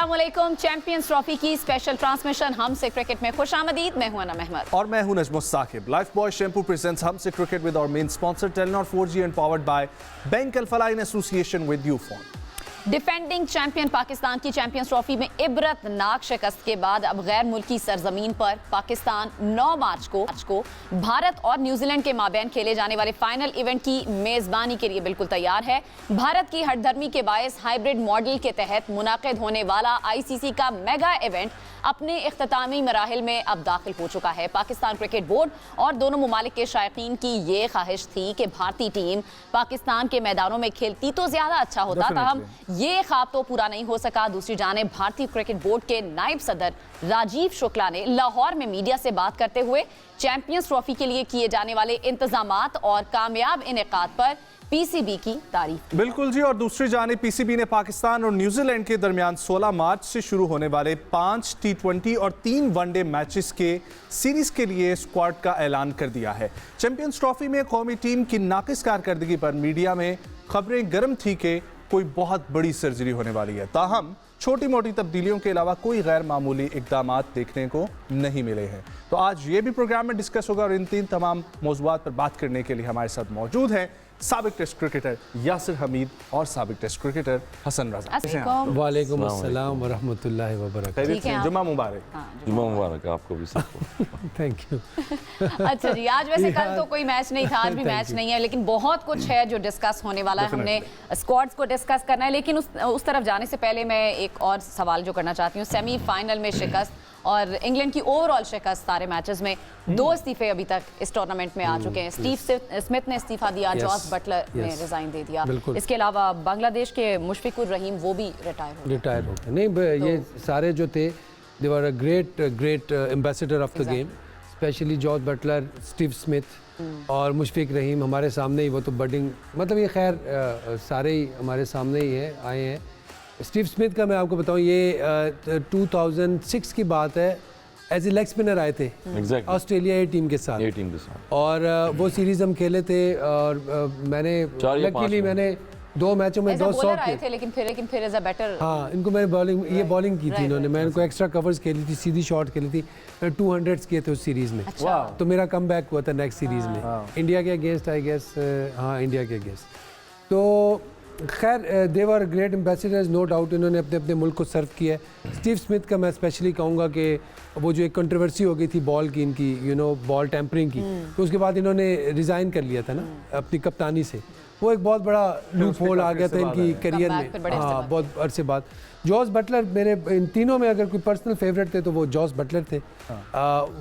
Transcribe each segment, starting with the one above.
अस्सलामुअलैकुम। Champions trophy की special transmission हमसे क्रिकेट में खुशामदीद। मैं हूं अनम अहमद और मैं हूं Najmus Saqib. Lifebuoy shampoo presents हमसे cricket with our main sponsor Telenor 4G and powered by bank Alfalah in association with Ufone. Defending champion Pakistan की चैंपियंस ट्रॉफी में इबरतनाक शिकस्त के बाद अब गैर मुल्की सरजमीन पर पाकिस्तान 9 मार्च को भारत और न्यूजीलैंड के माबैन खेले जाने वाले फाइनल इवेंट की मेजबानी के लिए बिल्कुल तैयार है। भारत की हठधर्मी के बायस हाइब्रिड मॉडल के तहत मुनाकिद होने वाला ICC का मेगा इवेंट अपने इख्तितामी मराहिल में अब दाखिल हो चुका है। पाकिस्तान क्रिकेट बोर्ड और दोनों मुमालिक के शायकीन की ये ख्वाहिश थी कि भारतीय टीम पाकिस्तान के मैदानों में खेलती तो ज्यादा अच्छा होता, ताहम ये ख्वाब तो पूरा नहीं हो सका। दूसरी जानिब भारतीय क्रिकेट बोर्ड के नायब सदर राजीव शुक्ला ने लाहौर में मीडिया से बात करते हुए चैंपियंस ट्रॉफी के लिए किए जाने वाले इंतजामात और कामयाब इनेकाद पर PCB की तारीफ। बिल्कुल जी। और दूसरी जानिब PCB ने पाकिस्तान और न्यूजीलैंड के दरमियान 16 मार्च से शुरू होने वाले 5 T20 और 3 वनडे मैचेस के सीरीज के लिए स्क्वाड का ऐलान कर दिया है। चैंपियंस ट्रॉफी में कौमी टीम की नाकिस कारकर्दगी पर मीडिया में खबरें गर्म थी कि कोई बहुत बड़ी सर्जरी होने वाली है, ताहम छोटी मोटी तब्दीलियों के अलावा कोई गैर मामूली इकदाम देखने को नहीं मिले हैं। तो आज ये भी प्रोग्राम में डिस्कस होगा और इन तीन तमाम मौज़ूआत पर बात करने के लिए हमारे साथ मौजूद हैं साबिक टेस्ट क्रिकेटर यासिर हमीद और साबिक टेस्ट क्रिकेटर हसन रजा। वालेकुम अस्सलाम व रहमतुल्लाहि व बरकातहू। जुमा मुबारक। जुमा मुबारक आपको भी सबको। Thank you. अच्छा जी, आज वैसे कल तो कोई मैच नहीं था, आज भी मैच नहीं है, लेकिन बहुत कुछ है जो डिस्कस होने वाला है। हमने स्क्वाड्स को डिस्कस करना है, लेकिन उस तरफ जाने से पहले मैं एक और सवाल जो करना चाहती हूँ। सेमीफाइनल में शिकस्त और इंग्लैंड की ओवरऑल शिकस्त सारे मैचेस में, 2 इस्तीफे अभी तक इस टूर्नामेंट में आ चुके हैं। स्टीव स्मिथ ने इस्तीफा दिया, जॉस बटलर ने रिजाइन दे दिया। इसके अलावा बांग्लादेश के मुशफिकुर रहीम वो भी रिटायर हो गए। नहीं, ये सारे जो थे they were a great ambassador of the game, specially Jos Buttler, Steve Smith और मुशफिक रहीम हमारे सामने ही, वो तो बडिंग मतलब ये खैर सारे ही हमारे सामने ही है आए हैं। स्टीव स्मिथ का मैं आपको बताऊं, ये 2006 की बात है, एज ए लेग स्पिनर आए थे ऑस्ट्रेलिया टीम के साथ और वो सीरीज हम खेले थे और मैंने लकीली मैंने 2 मैचों में 200 थे, लेकिन फिर एज अ बैटर हाँ इनको मैंने बॉलिंग की थी इन्होंने, मैंने इनको एक्स्ट्रा कवर्स खेली थी, सीधी शॉट खेली थी, मैंने 200 किए थे उस सीरीज में। तो मेरा कम बैक हुआ था नेक्स्ट सीरीज में इंडिया के अगेंस्ट, आई गेस हाँ इंडिया के अगेंस्ट। तो खैर they were great ambassadors, no doubt इन्होंने अपने अपने मुल्क को सर्व किया है। स्टीव स्मिथ का मैं स्पेशली कहूँगा कि वो जो एक कंट्रोवर्सी हो गई थी बॉल की, इनकी बॉल टेम्परिंग की, तो उसके बाद इन्होंने रिज़ाइन कर लिया था ना अपनी कप्तानी से। वो एक बहुत बड़ा लूप होल आ गया था इनकी करियर में, हाँ बहुत अरसे बाद। जॉस बटलर मेरे इन तीनों में अगर कोई पर्सनल फेवरेट थे तो वो जॉस बटलर थे।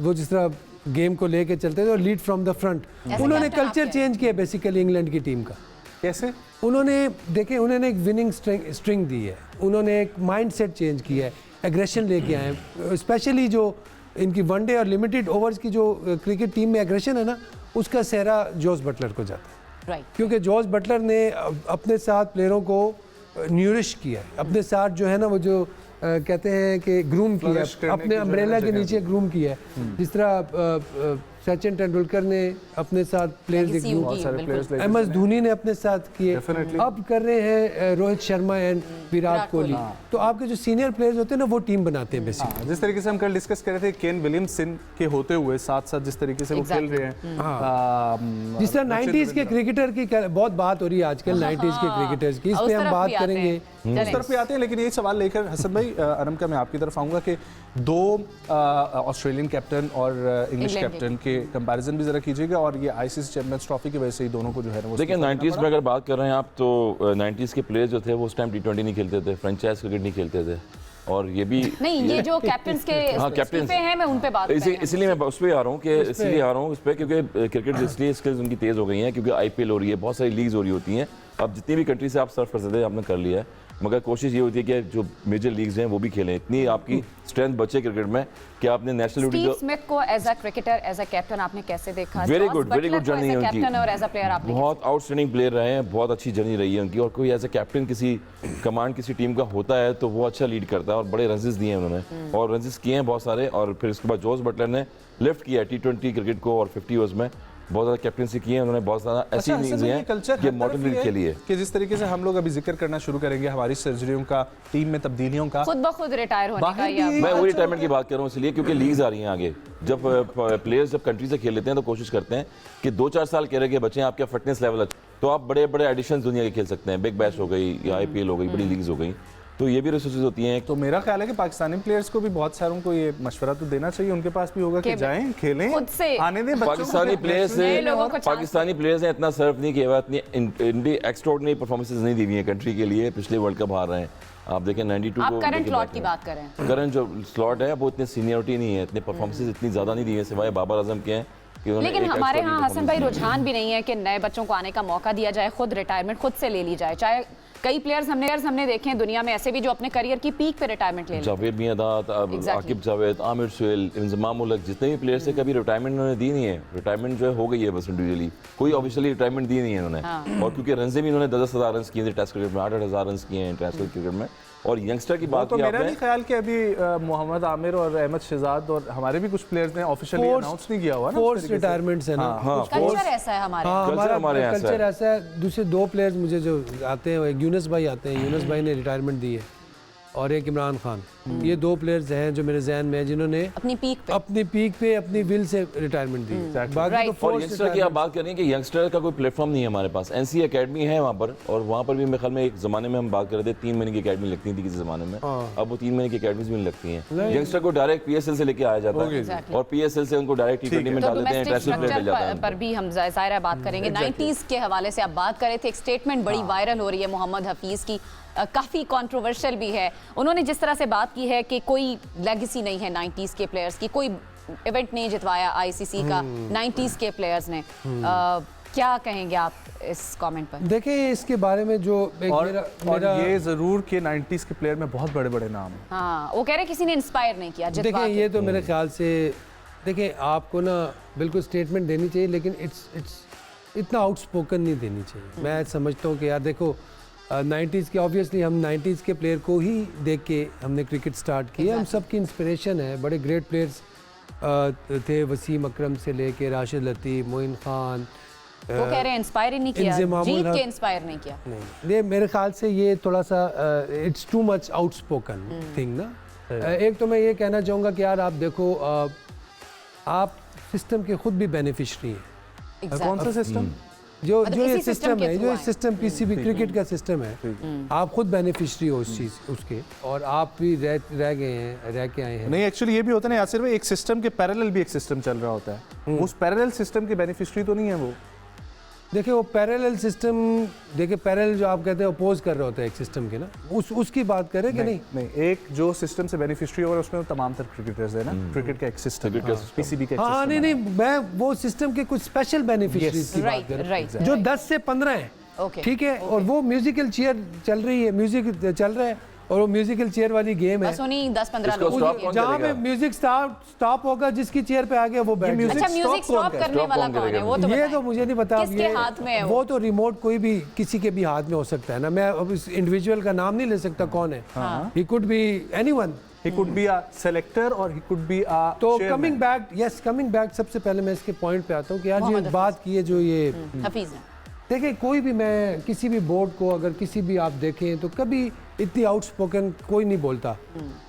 वो जिस तरह गेम को लेके चलते थे और लीड फ्रॉम द फ्रंट। उन्होंने कल्चर चेंज किया बेसिकली इंग्लैंड की टीम का। कैसे? उन्होंने एक विनिंग स्ट्रिंग दी है, उन्होंने एक माइंडसेट चेंज किया है, एग्रेशन लेके आए हैं। स्पेशली जो इनकी वनडे और लिमिटेड ओवर्स की जो क्रिकेट टीम में एग्रेशन है ना, उसका सेहरा जॉस बटलर को जाता है। क्योंकि जॉस बटलर ने अपने साथ प्लेयरों को न्यूरिश किया है, अपने साथ जो है ना वो जो कहते हैं कि ग्रूम किया है, अपने अम्ब्रेला के नीचे ग्रूम किया है। जिस तरह सचिन तेंदुलकर ने अपने साथ प्लेयर्स किए, MS धोनी ने अपने साथ किए, अब कर रहे हैं रोहित शर्मा एंड विराट कोहली। तो आपके जो सीनियर प्लेयर्स होते हैं ना वो टीम बनाते हैं बेसिकली। जिस तरीके से हम कल डिस्कस कर रहे थे केन विलियमसन के होते हुए साथ साथ जिस तरीके से वो खेल रहे हैं, जिस तरह 90s के क्रिकेटर की बहुत बात हो रही है आजकल, 90s के क्रिकेटर्स की, इस पे हम बात करेंगे, उस तरफ भी आते हैं। लेकिन ये सवाल लेकर हसन भाई अनम का मैं आपकी तरफ आऊँगा कि 2 ऑस्ट्रेलियन कैप्टन और इंग्लिश कैप्टन के कंपैरिजन भी जरा कीजिएगा, और ये ICC चैंपियंस ट्रॉफी की वजह से ही दोनों को जो है वो देखिए 90s में अगर बात कर रहे हैं आप, तो 90s के प्लेयर्स जो थे वो उस टाइम T20 नहीं खेलते थे, फ्रेंचाइज क्रिकेट नहीं खेलते थे। और ये भी नहीं, ये जो कैप्टन्स के कैप्टन हैं मैं उन पे बात इसलिए मैं उस पे आ रहा हूँ कि इसलिए आ रहा हूँ उस पे क्योंकि क्रिकेट इसलिए स्किल्स उनकी तेज़ हो गई हैं, क्योंकि IPL हो रही है, बहुत सारी लीग्स हो रही होती हैं। अब जितनी भी कंट्री से आप सर्व कर सकते हैं आपने कर लिया है, मगर कोशिश ये होती है कि जो मेजर लीग्स हैं वो भी खेलें, इतनी आपकी स्ट्रेंथ बचे क्रिकेट में कि आपने नेशनल स्टीव स्मिथ को as a cricketer, as a captain आपने कैसे देखा? वेरी गुड जर्नी है उनकी, और एज अ प्लेयर आपने बहुत आउटस्टैंडिंग प्लेयर रहे हैं, बहुत अच्छी जर्नी रही है उनकी। और कोई एज अ कैप्टन किसी कमांड किसी टीम का होता है तो वो अच्छा लीड करता है, और बड़े रन्स दिए हैं उन्होंने और रन्स किए हैं बहुत सारे। और फिर उसके बाद जॉस बटलर ने लिफ्ट किया T20 क्रिकेट को और 50 ओवर्स में, बहुत ज़्यादा कैप्टनसी की है उन्होंने, बहुत ज़्यादा ऐसी इनिंग्स हैं कल्चर कि मॉडर्न लीग खेली है कि जिस तरीके से हम लोग अभी जिक्र करना शुरू करेंगे हमारी सर्जरियों का, टीम में तब्दीलियों का, खुद ब खुद रिटायर होने का, या मैं वही रिटायरमेंट की बात कर रहा हूँ इसलिए क्योंकि लीग्स आ रही हैं आगे। जब प्लेयर्स जब कंट्री से खेल लेते हैं तो कोशिश करते हैं कि 2-4 साल कह रहे के बच्चे आपका फिटनेस लेवल अच्छा, तो आप बड़े बड़े एडिशंस दुनिया के खेल सकते हैं, बिग बैश हो गई या IPL हो गई, बड़ी लीग्स हो गई, तो ये भी रिसोर्सेज होती हैं। तो मेरा ख्याल है कि पाकिस्तानी प्लेयर्स को भी बहुत सारों को ये मशवरा तो देना चाहिए, उनके पास भी होगा कि जाएं खेलें, खुद से आने दें बच्चों को। पाकिस्तानी प्लेयर्स ने इतना सर्व नहीं किया, इतनी एक्स्ट्राऑर्डिनरी परफॉर्मेंसेस नहीं दी हुई हैं कंट्री के लिए, पिछले वर्ल्ड कप हार रहे हैं। आप देखें 92 आप को करंट स्लॉट की बात करें, करंट जो स्लॉट है वो इतनी सीनियरिटी नहीं है, इतने परफॉर्मेंसेस इतनी ज़्यादा नहीं दी है सिवाय बाबर आजम के हैं। लेकिन हमारे यहाँ हसन भाई रुझान भी नहीं है कि नए बच्चों को आने का मौका दिया जाए, खुद रिटायरमेंट खुद से ले ली जाए। चाहे कई प्लेयर्स हमने देखे हैं दुनिया में ऐसे भी जो अपने करियर की पीक पे रिटायरमेंट ले लेते हैं। जावेद मियांदाद, आकिब जावेद, आमिर सुहेल, इंजमाम उलग, जितने भी प्लेयर्स थे कभी रिटायरमेंट उन्होंने दी नहीं है। रिटायरमेंट जो है हो गई है बस इंडिविजुअली, कोई ऑफिशियली रिटायरमेंट दी नहीं है उन्होंने। और क्योंकि रन से भी उन्होंने 10,000 रन किए थे टेस्ट क्रिकेट में, 8,000 रन किए हैं इंटरनेशनल क्रिकेट में। और यंगस्टर की बात तो मेरा नहीं ख्याल कि अभी मोहम्मद आमिर और अहमद शहजाद और हमारे भी कुछ प्लेयर्स ने ऑफिशियली अनाउंस नहीं किया हुआ ना, फोर्स रिटायरमेंट्स है ना। कल्चर ऐसा है हमारा कल्चर ऐसा है। दूसरे 2 प्लेयर्स मुझे जो आते हैं, एक यूनुस भाई आते हैं, यूनुस भाई ने रिटायरमेंट दी है, और एक इमरान खान। ये 2 प्लेयर्स हैं जो मेरे जहन में है जिन्होंने अपनी पीक पे अपनी विल से रिटायरमेंट दी। बाकी तो फोर्स यंगस्टर की आप बात कर रहे हैं कि यंगस्टर का कोई प्लेटफॉर्म नहीं है हमारे पास। NC एकेडमी है वहाँ पर, और वहाँ पर भी मेरे ख्याल में एक ज़माने में हम बात कर रहे थे 3 महीने की एकेडमी लगती थी किसी ज़माने में, अब वो 3 महीने की एकेडमीज भी नहीं लगती हैं। यंगस्टर को डायरेक्ट PSL से लेके आया जाता है और PSL से उनको डायरेक्ट T20 में डाल देते हैं, इंटरनेशनल प्लेयर मिल जाता है। पर भी हम ज़ाहिर बात करेंगे 90s के हवाले से आप बात कर रहे थे, एक स्टेटमेंट बड़ी वायरल हो रही है मोहम्मद हफीज़ की, काफ़ी कंट्रोवर्शियल भी है। उन्होंने जिस तरह से बात की है कि कोई लेगेसी नहीं है 90s के प्लेयर्स की, कोई इवेंट नहीं जितवाया ICC का 90s के प्लेयर्स ने। क्या कहेंगे आप इस कमेंट पर? देखिए इसके बारे में जो मेरा ये ज़रूर कि 90s के प्लेयर में बहुत बड़े बड़े नाम हैं। हाँ, वो कह रहे किसी ने इंस्पायर नहीं किया। देखिए ये तो मेरे ख्याल से, देखिए आपको ना बिल्कुल स्टेटमेंट देनी चाहिए, लेकिन इट्स इतना आउटस्पोकन नहीं देनी चाहिए। मैं समझता हूँ कि यार देखो 90s के, ऑब्वियसली हम 90s के प्लेयर को ही देख के हमने क्रिकेट स्टार्ट किया। हम सबकी इंस्पिरेशन है, बड़े ग्रेट प्लेयर्स थे, वसीम अकरम से लेके राशिद लतीफ़, मोइन खान। वो कह रहे हैं इंस्पायर ही नहीं किया, जीत के इंस्पायर नहीं किया। नहीं, ये मेरे ख्याल से ये थोड़ा सा it's too much outspoken thing ना। एक तो मैं ये कहना चाहूँगा कि यार आप देखो, आप सिस्टम के खुद भी बेनिफिशरी हैं। कौन सा सिस्टम? जो ये सिस्टम है, जो सिस्टम PCB क्रिकेट का सिस्टम है, आप खुद बेनिफिशरी हो उस चीज़ उसके, और आप भी रह गए हैं, रह के आए हैं। नहीं, एक्चुअली ये भी होता है ना यासिर भाई, एक सिस्टम के पैरेलल भी एक सिस्टम चल रहा होता है, उस पैरेलल सिस्टम के बेनिफिशरी तो नहीं है वो। देखिए वो पैरेलल सिस्टम, देखिए पैरेलल जो आप कहते हैं अपोज कर रहा होता है एक सिस्टम के ना, उसकी बात करें कि नहीं, एक जो सिस्टम से बेनिफिशियरी हो रहा है उसमें तो तमाम तर क्रिकेटर्स है ना, क्रिकेट का एक सिस्टम, PCB का। हाँ नहीं, मैं वो सिस्टम के कुछ स्पेशल बेनिफिशियरीज की बात कर रहा हूँ जो 10 से 15 है, ठीक है, और वो म्यूजिकल चेयर चल रही है, म्यूजिक चल रहा है, और वो म्यूजिकल चेयर वाली गेम है। बस उन्हीं 10-15 लोग, जहाँ पे म्यूजिक स्टॉप होगा, जिसकी चेयर पे आ गया वो बैठ गया। अच्छा, म्यूजिक स्टॉप करने वाला कौन है? वो तो ये तो मुझे नहीं पता, किसके हाथ में है वो तो रिमोट कोई भी किसी के भी हाथ में हो सकता है ना। मैं अब इस इंडिविजुअल का नाम नहीं ले सकता कौन है, he could be anyone, he could be a selector और ही कुड बी अ। तो कमिंग बैक, सबसे पहले मैं इसके पॉइंट पे आता हूँ कि यार ये बात की है जो ये हफीज है। देखिए कोई भी, मैं किसी भी बोर्ड को अगर किसी भी आप देखें तो कभी इतनी आउटस्पोकन कोई नहीं बोलता।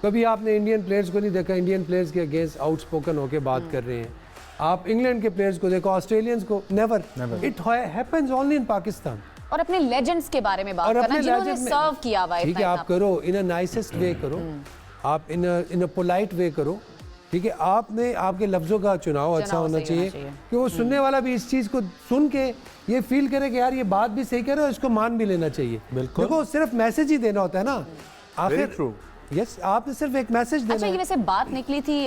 कभी आपने इंडियन प्लेयर्स को नहीं देखा इंडियन प्लेयर्स के अगेंस्ट आउटस्पोकन होकर बात कर रहे हैं। आप इंग्लैंड के प्लेयर्स को देखो, ऑस्ट्रेलियंस को, never. It happens only in Pakistan. और अपने लेजेंड्स के बारे में बात करना जिन्होंने सर्व किया हुआ है, ठीक है, आप करो इन अ नाइसेस्ट वे करो, आप इन अ पोलाइट वे करो, ठीक है। आपने आपके लफ्ज़ों का चुनाव अच्छा होना चाहिए कि वो सुनने वाला भी इस चीज़ को सुन के ये फील करे कि यार ये बात भी सही करे और इसको मान भी लेना चाहिए। देखो सिर्फ मैसेज ही देना होता है ना आखिर। यस, आपने सिर्फ एक मैसेज देना। अच्छा, ये वैसे बात निकली थी,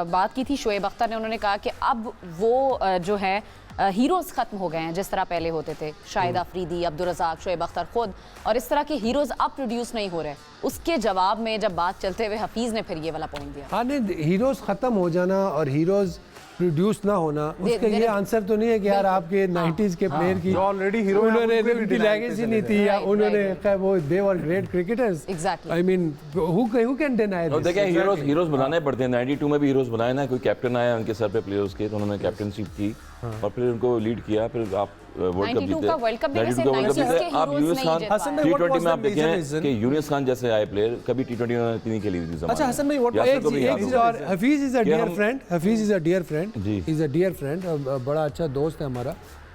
बात की थी शोएब अख्तर ने, उन्होंने कहा कि अब वो जो है हीरोज़ ख़त्म हो गए हैं जिस तरह पहले होते थे, शाहिद अफरीदी, अब्दुल रज़ाक, शोएब अख्तर खुद, और इस तरह के हीरोज़ अब प्रोड्यूस नहीं हो रहे। उसके जवाब में जब बात चलते हुए हफीज़ ने फिर ये वाला पॉइंट दिया। हाँ नहीं, हीरोज़ ख़त्म हो जाना और हीरोज़ प्रोड्यूस ना होना, उसका ये आंसर तो नहीं है कि यार आपके 90s के प्लेयर की ऑलरेडी हीरो उन्होंने उनकी लेगेसी नहीं थी, या उन्होंने वो they were great cricketers. Exactly, I mean who can deny this. देखिए हीरोज़ बनाने पड़ते हैं, 92 में भी हीरोज़ बनाए ना, कोई कैप्टन आया उनके सर पे प्लेयर्स के, तो उन्होंने कैप्टनशिप की, और फिर उनको लीड किया, फिर आप वर्ल्ड कप 92 का वर्ल्ड कप भी वैसे 90s के आप हीरोज यूनुस नहीं खान जीत पाए। हसन भाई, what T20 was में the आप देखें major reason? कि यूनुस खान जैसे आए प्लेयर कभी T20 उन्होंने नहीं खेली थी। अच्छा हसन भाई, what was यासिर the को भी याद एक चीज होगा। और, हफीज इज अ कि डियर हम- friend, Hafeez is a dear friend, जी। इज अ डियर फ्रेंड, बड़ा अच्छा दोस्त है हमारा,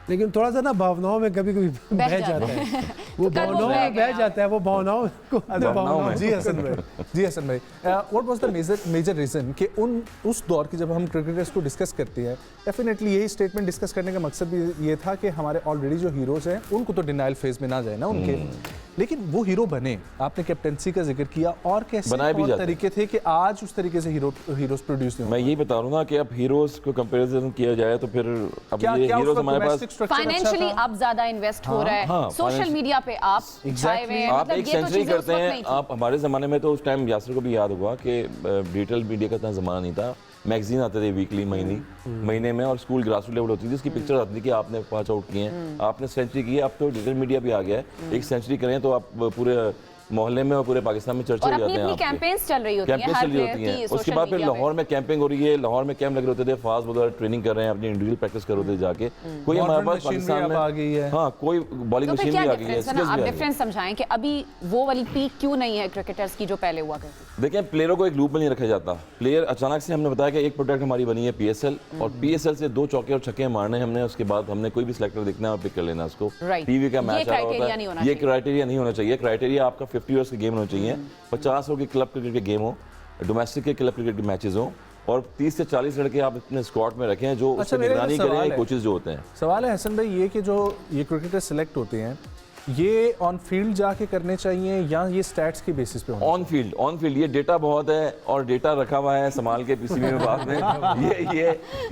लेकिन थोड़ा सा ना भावनाओं में कभी कभी बह जाता है, वो कल वो भावनाओं बह में गया। बह जाता है, वो भावनाओं को भावनाओं में जी हसन भाई, जी हसन भाई, what was the major reason कि उस दौर की जब हम क्रिकेटर्स को डिस्कस करते हैं, डेफिनेटली यही स्टेटमेंट डिस्कस करने का मकसद भी ये था कि हमारे ऑलरेडी जो हीरोज हैं उनको तो डिनाइल फेज में ना जाए ना उनके, लेकिन वो हीरो बने। आपने कैप्टेंसी का जिक्र किया, और कैसे बनाए भी और जाते हैं। तरीके थे कि आज उस तरीके से हीरोज प्रोड्यूस नहीं मैं यही बता रहा हूँ ना कि अब हीरोज को कंपैरिजन किया जाए तो फिर अब क्या ये क्या हीरोज हमारे पास फाइनेंशियली अब ज्यादा इन्वेस्ट हो रहा है, हाँ, सोशल finance- मीडिया पे आप छाए हुए हैं, आप मतलब एक ये तो सेंचुरी चीजें उस करते वक्त हैं। नहीं थी। आप हमारे ज़माने में तो उस टाइम यासिर को भी याद होगा कि डिजिटल मीडिया का इतना ज़माना नहीं था, मैगजीन आते थे वीकली महीने में, और स्कूल ग्रासरूट लेवल होती थी, उसकी पिक्चर आती थी कि आपने 5 आउट किए हैं, आपने सेंचुरी की है। अब तो डिजिटल मीडिया भी आ गया है, एक सेंचुरी करें तो आप पूरे मोहल्ले में और पूरे पाकिस्तान में चर्चा और हो अपनी जाते हैं अपनी आपके। कैंपेन्स चल रही होती हैं कैंपेन हर चल रही प्लेयर होती की हैं। उसके सोशल बाद फिर मीडिया पे। लाहौर में कैंपिंग हो रही है, लाहौर में कैंप लगे होते थे, फास्ट बॉलर ट्रेनिंग कर रहे हैं, अपनी इंडिविजुअल प्रैक्टिस कर रहे होते जाके। कोई हमारे पास पाकिस्तान में आ गई है। हाँ, कोई बॉलिंग तो फिर मशीन क्या भी आ गई है, डिफरेंस है ना, skills आप भी आ गई है। डिफरेंस समझाएं कि अभी वो वाली पीक क्यों नहीं है क्रिकेटर्स की जो पहले हुआ करती। देखिए, प्लेयरों को एक लूप में नहीं रखा जाता। प्लेयर अचानक से हमने बताया कि एक प्रोडक्ट हमारी बनी है PSL, और PSL से 2 चौके और छक्के मारने हैं हमने, उसके बाद हमने कोई भी सिलेक्टर देखना है और पिक कर लेना उसको। Right. टीवी का ये मैच आ रहा criteria होता नहीं होना है, ये चाहिए। क्राइटेरिया नहीं होना चाहिए। क्राइटेरिया आपका 50 ओवर्स की गेम होना चाहिए, 50 ओवर की क्लब क्रिकेट के गेम हो, डोमेस्टिक के क्लब क्रिकेट के मैचेस हो, और 30 से 40 लड़के आप अपने स्क्वाड में रखें जो उसकी मेरा निगरानी सवाल करें, है। कोचेस जो होते हैं। सवाल है हसन भाई ये कि जो ये क्रिकेटर सिलेक्ट होते हैं, ये ऑन फील्ड जाके करने चाहिए या ये स्टैट्स के बेसिस पे होना ऑन फील्ड ये डेटा बहुत है, और डेटा रखा हुआ है संभाल के PCB में बाद में।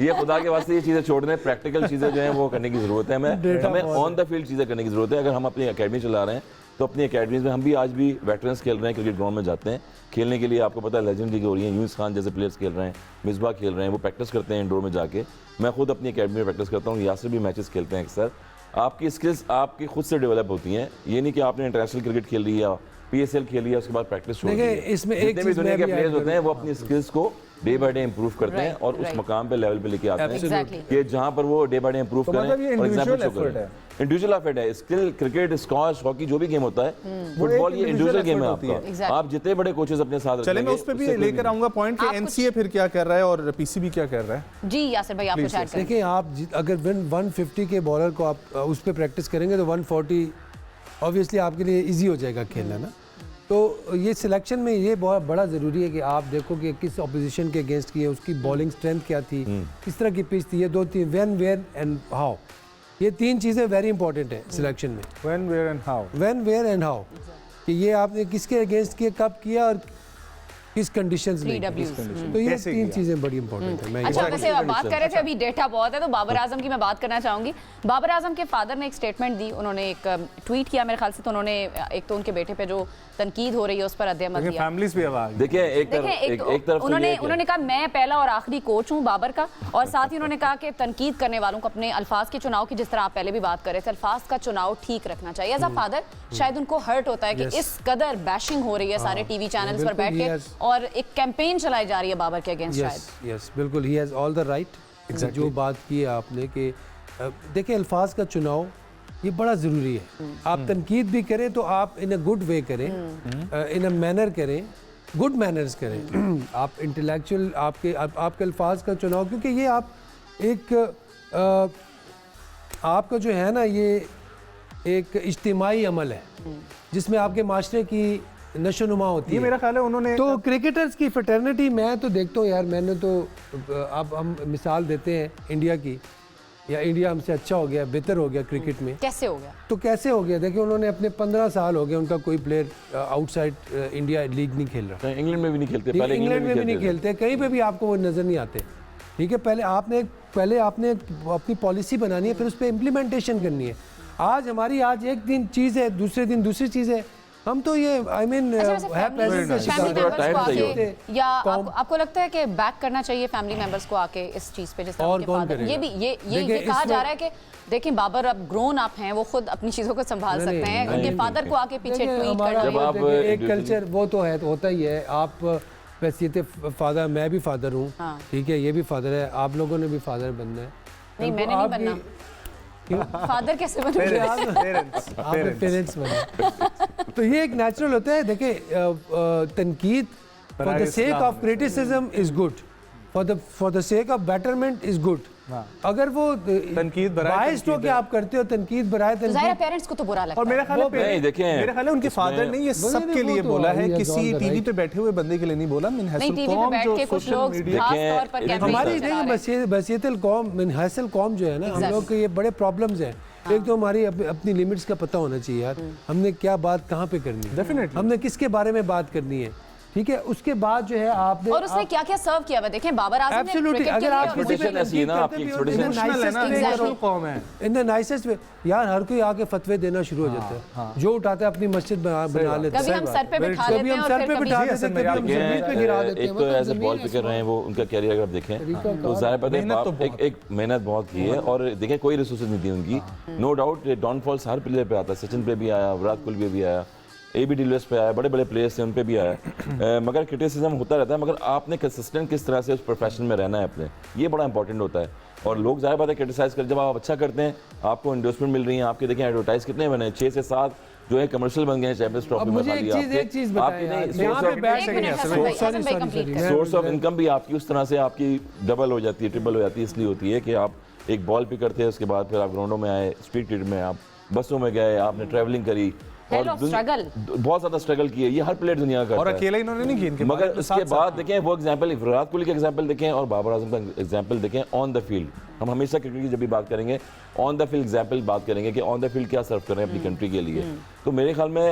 ये खुदा के वास्ते ये चीज़ें छोड़ दें, प्रैक्टिकल चीज़ें जो हैं वो करने की ज़रूरत है। हमें ऑन द फील्ड चीज़ें करने की ज़रूरत है। अगर हम अपनी अकेडमी चला रहे हैं तो अपनी अकेडमीज में हम भी आज भी वेटरन्स खेल रहे हैं, क्रिकेट ग्राउंड में जाते हैं खेलने के लिए। आपको पता है लेजेंड लीग हो रही है, यूनुस खान जैसे प्लेयर्स खेल रहे हैं, मिसबा खेल रहे हैं, वो प्रैक्टिस करते हैं इंडोर में जाके। मैं खुद अपनी अकेडमी में प्रैक्टिस करता हूँ, यासिर भी मैचेस खेलते हैं अक्सर। आपकी स्किल्स आपकी खुद से डेवलप होती हैं, ये नहीं कि आपने इंटरनेशनल क्रिकेट खेल लिया, PSL खेल लिया, उसके बाद प्रैक्टिस छोड़ दी। देखिए, इसमें एक जितने भी चीज़ दुनिया मैं के भी प्लेयर्स add होते हैं वो अपनी स्किल्स को डे बाय डे इंप्रूव करते हैं और उस मकाम पे लेवल पे लेके आते हैं Exactly. कि जहां पर वो डे बाय डे इंप्रूव तो करें मतलब ये और individual एग्जांपल शो effort करें। है। इंडिविजुअल एफर्ट है। स्किल क्रिकेट, स्क्वॉश, हॉकी जो भी गेम होता है, फुटबॉल ये individual इंडिविजुअल गेम है effort होती है। आपका। Exactly. आप जितने बड़े कोचेस अपने साथ चले मैं उस पर भी लेकर आऊंगा पॉइंट कि आप कुछ- NCA फिर क्या कर रहा है और PCB क्या कर रहा है। जी यासिर भाई, आप कुछ ऐड करें। देखिए, आप अगर 150 के बॉलर को आप उस पर प्रैक्टिस करेंगे तो 140 ऑब्वियसली आपके लिए इजी हो जाएगा खेलना ना। तो ये सिलेक्शन में ये बहुत बड़ा ज़रूरी है कि आप देखो कि किस ऑपोजिशन के अगेंस्ट की है, उसकी बॉलिंग स्ट्रेंथ क्या थी, किस तरह की पिच थी। ये 2-3 व्हेन, वेयर एंड हाउ, ये 3 चीज़ें वेरी इंपॉर्टेंट है सिलेक्शन में। When, where and how. When, where and how, कि ये आपने किसके अगेंस्ट किया, कब किया और किस कंडीशंस में। 3 Ws। तो ये कैसे 3 किया? चीज़ें बड़ी इंपॉर्टेंट है। मैं अच्छा, वैसे आप बात कर रहे थे अभी डेटा बहुत है तो बाबर आजम की मैं बात करना चाहूंगी। बाबर आजम के फादर ने एक स्टेटमेंट दी, उन्होंने एक ट्वीट किया मेरे ख्याल से, तो उन्होंने एक तो उनके बेटे पे जो तनकीद हो रही है उस पर रद्द-ए-अमल दिया। फैमिलीज भी आवाज। देखिए, एक तरफ उन्होंने कहा मैं पहला और आखिरी कोच हूं बाबर का, और साथ ही उन्होंने कहा कि तनकीद करने वालों को अपने अल्फाज के चुनाव की, जिस तरह आप पहले भी बात कर रहे थे, अल्फाज का चुनाव ठीक रखना चाहिए। एज अ फादर शायद उनको हर्ट होता है कि इस कदर बैशिंग हो रही है सारे टीवी चैनल्स पर बैठ के, और एक कैंपेन चलाई जा रही है बाबर के अगेंस्ट। शायद यस, बिल्कुल, he has all the right. जो बात की है आपने कि देखिए, अल्फाज का चुनाव ये बड़ा ज़रूरी है। आप तनकीद भी करें तो आप इन अ गुड वे करें, इन अ मैनर करें, गुड मैनर्स करें। आप इंटेलेक्चुअल आपके अल्फाज का चुनाव, क्योंकि ये आप एक आपका जो है ना, ये एक इज्तिमाई अमल है जिसमें आपके माशरे की नशोनुमा होती ये है। मेरा ख्याल है उन्होंने तो क्रिकेटर्स की फ्रेटर्निटी मैं तो देखता हूँ यार, मैंने तो अब हम मिसाल देते हैं इंडिया की, या इंडिया हमसे अच्छा हो गया, बेहतर हो गया क्रिकेट में, कैसे हो गया? तो कैसे हो गया? देखिए, उन्होंने अपने 15 साल हो गए, उनका कोई प्लेयर आउटसाइड इंडिया लीग नहीं खेल रहा। इंग्लैंड में भी नहीं खेलते, पहले इंग्लैंड में भी नहीं खेलते, कहीं पे भी आपको वो नज़र नहीं आते। ठीक है, पहले आपने अपनी पॉलिसी बनानी है, फिर उस पर इम्प्लीमेंटेशन करनी है। आज हमारी एक दिन चीज़ है, दूसरे दिन दूसरी चीज़ है। हम तो ये आई मीन या आपको लगता है कि बैक करना चाहिए फैमिली मेंबर्स को आके इस चीज पे, जैसे और कौन करेगा? ये भी ये कहा जा रहा है कि देखिए बाबर अब ग्रोन अप हैं, वो खुद अपनी चीजों को संभाल सकते हैं, उनके फादर को आके पीछे ट्वीट कर रहे हैं। एक कल्चर वो तो है, होता ही है। आप वैसे फादर, मैं भी फादर हूँ, ठीक है, ये भी फादर है, आप लोगों ने भी फादर बनना है। नहीं मैंने नहीं बनना। फादर कैसे बनोगे? आपने पेरेंट्स बने। तो ये एक नेचुरल होता है। देखिए तनकीद for the sake of criticism is good, for the sake of betterment is good. अगर वो तनकीद बायस्ड हो के आप करते हो, तनकीद बराए ज़ाहिर तनकीद, पेरेंट्स को तो बुरा लगता और है। मेरा ख्याल है नहीं देखें, मेरा ख्याल है उनके फादर ने ये सबके लिए बोला है, किसी टीवी पे बैठे हुए बंदे के लिए नहीं बोला। नहीं टीवी पे बैठ के कुछ लोग खास तौर पर कैमरे हमारी पे चला रहे हैं। नहीं बसीतल कौम हासिल कौम जो है ना, हम लोग के ये बड़े प्रॉब्लम्स हैं। एक तो हमारी अपनी लिमिट्स का पता होना चाहिए यार, हमने क्या बात कहाँ पे करनी है, डेफिनेटली हमने किसके बारे में बात करनी है, ठीक है। उसके बाद जो है आपने और उसने क्या क्या सर्व किया हुआ देखें, बाबर आजम ने एब्सोल्युटली, क्रिकेट के अगर आप लिए किसी पे Tradition ऐसी है ना, आपकी tradition कौम है इन द नाइसेस्ट वे, यार हर कोई आके फतवे देना शुरू हो जाता है, जो उठाता है अपनी मस्जिद बना लेता है, कभी हम सर पे बिठा कभी लेते हैं हम और सर फिर पे कभी बिठा देते हैं, कभी हम जमीन पे गिरा देते हैं। एक तो एज ए बॉल पिकर रहे हैं वो, उनका कैरियर अगर आप देखें तो ज़ाहिर बात है एक मेहनत बहुत की है, और देखें कोई रिसोर्सेज नहीं थी उनकी। नो डाउट डाउनफॉल्स हर प्लेयर पे आता है, सचिन पे भी आया, विराट कोहली पे भी आया, AB डिविलियर्स पे आया, बड़े बड़े प्लेयर्स थे उन पे भी आया। मगर क्रिटिसिज्म होता रहता है, मगर आपने कंसिस्टेंट किस तरह से उस प्रोफेशन में रहना है अपने, ये बड़ा इंपॉर्टेंट होता है। और लोग ज़ाहिर बात है क्रिटिसाइज कर, जब आप अच्छा करते हैं आपको एंडोर्समेंट मिल रही है, आपके देखें एडवर्टाइज कितने बने, 6 से 7 जो है कमर्शियल बन गए हैं चैंपियंस ट्रॉफी में। मुझे एक चीज बताइए यार, यहाँ पे बैठ सके सोर्स ऑफ इनकम भी आपकी उस तरह से आपकी डबल हो जाती है, ट्रिपल हो जाती है, इसलिए होती है कि आप एक बॉल पिकर थे, उसके बाद फिर आप ग्राउंडों में आए, स्ट्रीट क्रिकेट में आप बसों में गए, आपने ट्रैवलिंग करी और बहुत ज्यादा स्ट्रगल की है, ये हर प्लेयर दुनिया का और अकेला इन्होंने नहीं किया, मगर उसके बाद देखें वो एग्जांपल, विराट कोहली का एग्जांपल देखें और बाबर आजम का एग्जांपल देखें ऑन द फील्ड। हम हमेशा क्रिकेट की जब भी बात करेंगे ऑन द फील्ड एग्जांपल बात करेंगे कि ऑन द फील्ड क्या सर्व कर रहे हैं अपनी कंट्री के लिए। तो मेरे ख्याल में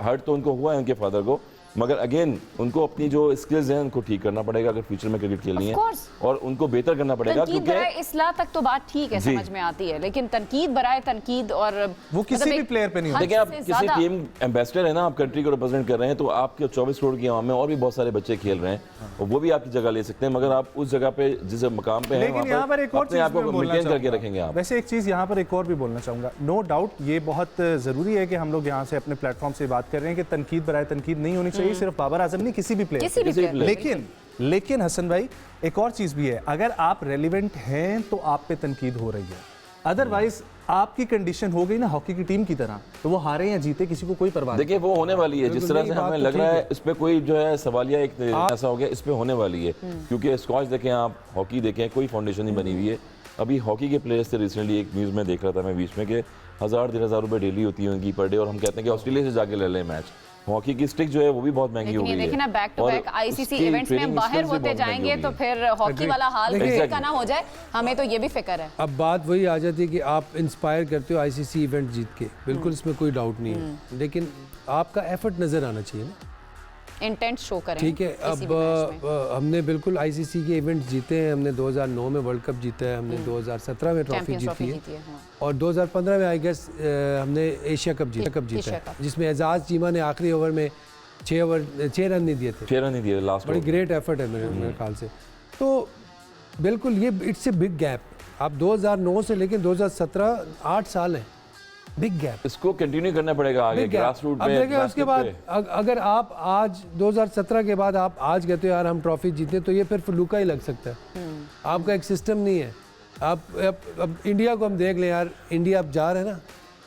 हर्ट तो उनको हुआ है उनके फादर को, मगर अगेन उनको अपनी जो स्किल्स हैं उनको ठीक करना पड़ेगा अगर फ्यूचर में क्रिकेट खेलनी है, और उनको बेहतर करना पड़ेगा। क्योंकि इस्लाह तक तो बात ठीक है, समझ में आती है, लेकिन तनकीद बराए तनकीद और वो किसी भी प्लेयर पे नहीं होता। देखिए आप किसी टीम एम्बेसडर है ना, आप कंट्री को रिप्रेजेंट कर रहे हैं, तो आपके 24 करोड़ की आवाम में और भी बहुत सारे बच्चे खेल रहे हैं और वो भी आपकी जगह ले सकते हैं, मगर आप उस जगह पे जिस मकाम पे हैं लेकिन यहाँ पर एक और अपने आप को मेंटेन करके रखेंगे आप। वैसे एक चीज़ यहाँ पर एक और भी बोलना चाहूँगा, नो डाउट ये बहुत ज़रूरी है कि हम लोग यहाँ से अपने प्लेटफॉर्म से बात कर रहे हैं कि तनकीद बराए तनकीद नहीं होनी चाहिए, सिर्फ बाबर आजम नहीं, किसी भी प्लेयर। लेकिन हसन भाई एक और चीज़ भी है, अगर आप रेलिवेंट हैं तो आप पे तनकीद हो रही है, अदरवाइज आपकी कंडीशन हो गई ना हॉकी की टीम की तरह, तो वो हारे या जीते किसी को कोई परवाह नहीं। देखिए वो होने वाली है, जिस तरह से हमें लग रहा है इस पे कोई जो है सवालिया एक ऐसा हो गया, इस पे होने वाली है, क्योंकि स्क्वॉश देखें आप, हॉकी देखें, कोई फाउंडेशन नहीं बनी हुई है। अभी हॉकी के प्लेयर्स से रिसेंटली एक न्यूज़ में देख रहा था मैं बीच में कि 1000-1500 रुपये डेली होती है उनकी पर डे, और हम कहते हैं कि ऑस्ट्रेलिया से जाके ले लें मैच। हॉकी की स्टिक जो है वो भी बहुत महंगी हो गई है। देखिए ना, back to back ICC events में हम बाहर होते जाएंगे तो फिर हॉकी वाला हाल का ना हो जाए, हमें तो ये भी फिक्र है। अब बात वही आ जाती है कि आप इंस्पायर करते हो आईसीसी इवेंट जीत के, बिल्कुल इसमें कोई डाउट नहीं है, लेकिन आपका एफर्ट नजर आना चाहिए ना, इंटेंट शो करें। ठीक है, अब हमने बिल्कुल आईसीसी के इवेंट्स जीते हैं, हमने 2009 में वर्ल्ड कप जीता है, हमने 2017 में ट्रॉफी जीती है, और 2015 में आई गेस हमने एशिया कप जीता है, जिसमें एजाज चीमा ने आखिरी ओवर में 6 रन नहीं दिए थे, 6 रन नहीं दिए लास्ट। बड़ी ग्रेट एफर्ट है मेरे ख्याल से। तो बिल्कुल ये इट्स ए बिग गैप, आप 2009 से लेकर 2017 8 साल हैं, बिग गैप, इसको कंटिन्यू करना पड़ेगा आगे ग्रास रूट पे। अब देखिए उसके बाद अगर आप आज 2017 के बाद आप आज कहते हो यार हम ट्रॉफी जीते, तो ये फिर फलूका ही लग सकता है, आपका एक सिस्टम नहीं है। आप अब इंडिया को हम देख लें यार, इंडिया अब जा रहे हैं ना,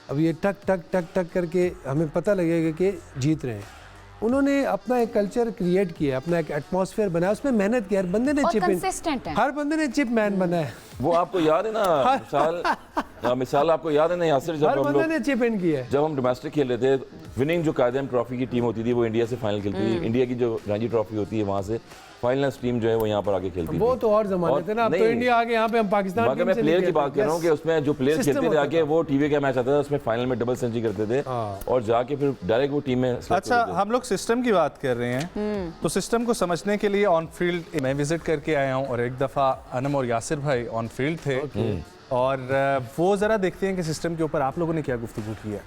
अब ये टक टक टक टक करके हमें पता लगेगा कि जीत रहे हैं। उन्होंने अपना एक कल्चर क्रिएट किया, अपना एक एटमॉस्फेयर बनाया, उसमें मेहनत की, हर बंदे ने हर बंदे ने चिप मैन बना है। वो आपको याद है ना मिसाल आपको याद है ना यासिर, जब हर बंदे ने चिप इन किया है। जब हम डोमेस्टिक खेल रहे थे, विनिंग जो कायदम ट्रॉफी की टीम होती थी वो इंडिया से फाइनल खेलती थी, इंडिया की जो रणजी ट्रॉफी होती है वहाँ से फाइनल टीम जो है वो यहाँ पर आके खेलती थी। वो तो और जमाने थे ना, अब तो इंडिया आगे यहाँ पे हम पाकिस्तान मैं प्लेयर की बात कर रहा हूँ कि उसमें जो प्लेयर खेलते थे आगे, वो टीवी का मैच आता था उसमें फाइनल में डबल सेंचुरी करते थे और जाके फिर डायरेक्ट वो टीम में। अच्छा, हम लोग सिस्टम की बात कर रहे हैं, तो सिस्टम को समझने के लिए ऑन फील्ड मैं विजिट करके आया हूँ, और एक दफ़ा अनम और यासिर भाई ऑन फील्ड थे, और वो ज़रा देखते हैं कि सिस्टम के ऊपर आप लोगों ने क्या गुफ्तगू की है।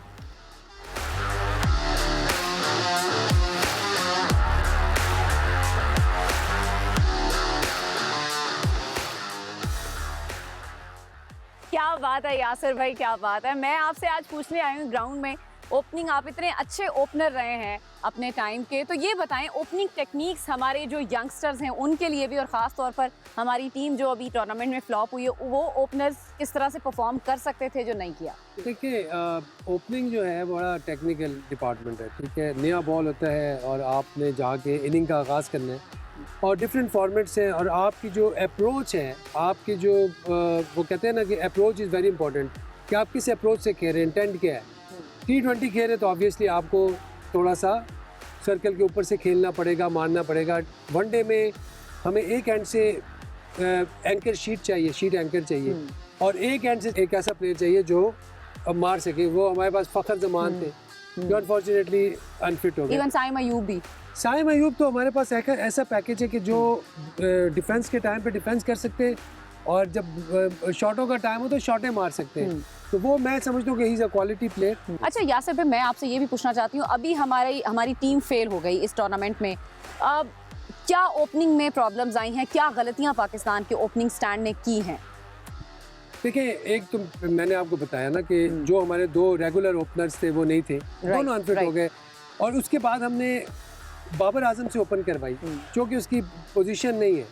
क्या बात है यासिर भाई, क्या बात है। मैं आपसे आज पूछने आई हूँ ग्राउंड में ओपनिंग आप इतने अच्छे ओपनर रहे हैं अपने टाइम के, तो ये बताएं ओपनिंग टेक्निक्स हमारे जो यंगस्टर्स हैं उनके लिए भी, और ख़ास तौर पर हमारी टीम जो अभी टूर्नामेंट में फ्लॉप हुई है, वो ओपनर्स किस तरह से परफॉर्म कर सकते थे जो नहीं किया? देखिए ओपनिंग जो है बड़ा टेक्निकल डिपार्टमेंट है, ठीक है। नया बॉल होता है और आपने जाके इनिंग का आगाज़ करना है और डिफरेंट फॉर्मेट्स हैं, और आपकी जो अप्रोच है, आपकी जो वो कहते हैं ना कि अप्रोच इज़ वेरी इंपॉर्टेंट, कि आप किस अप्रोच से खेल रहे हैं, इंटेंट क्या है। T20 खेल रहे तो ऑब्वियसली आपको थोड़ा सा सर्कल के ऊपर से खेलना पड़ेगा, मारना पड़ेगा। वनडे में हमें एक एंड से एंकर शीट चाहिए, शीट एंकर चाहिए, और एक एंड से एक ऐसा प्लेयर चाहिए जो अब मार सके। वो हमारे पास फ़खर जमान थे जो अनफॉर्चुनेटली अनफिट हो गए। इवन साइम अयूब भी। साइम अयूब तो हमारे पास ऐसा पैकेज है कि जो डिफेंस के टाइम पे डिफेंस कर सकते हैं, और जब शॉटों का टाइम हो तो शॉटें मार सकते हैं। तो वो मैं समझता हूँ कि he is a quality player. अच्छा यासिर भाई, मैं आपसे ये भी पूछना चाहती हूँ, अभी हमारी टीम फेल हो गई इस टूर्नामेंट में, अब क्या ओपनिंग में प्रॉब्लम्स आई हैं, क्या गलतियाँ पाकिस्तान के ओपनिंग स्टैंड ने की हैं? देखिए, एक तो मैंने आपको बताया ना कि जो हमारे 2 रेगुलर ओपनर्स थे वो नहीं थे, दोनों अनफिट हो गए, और उसके बाद हमने बाबर आजम से ओपन करवाई जो कि उसकी पोजीशन नहीं है।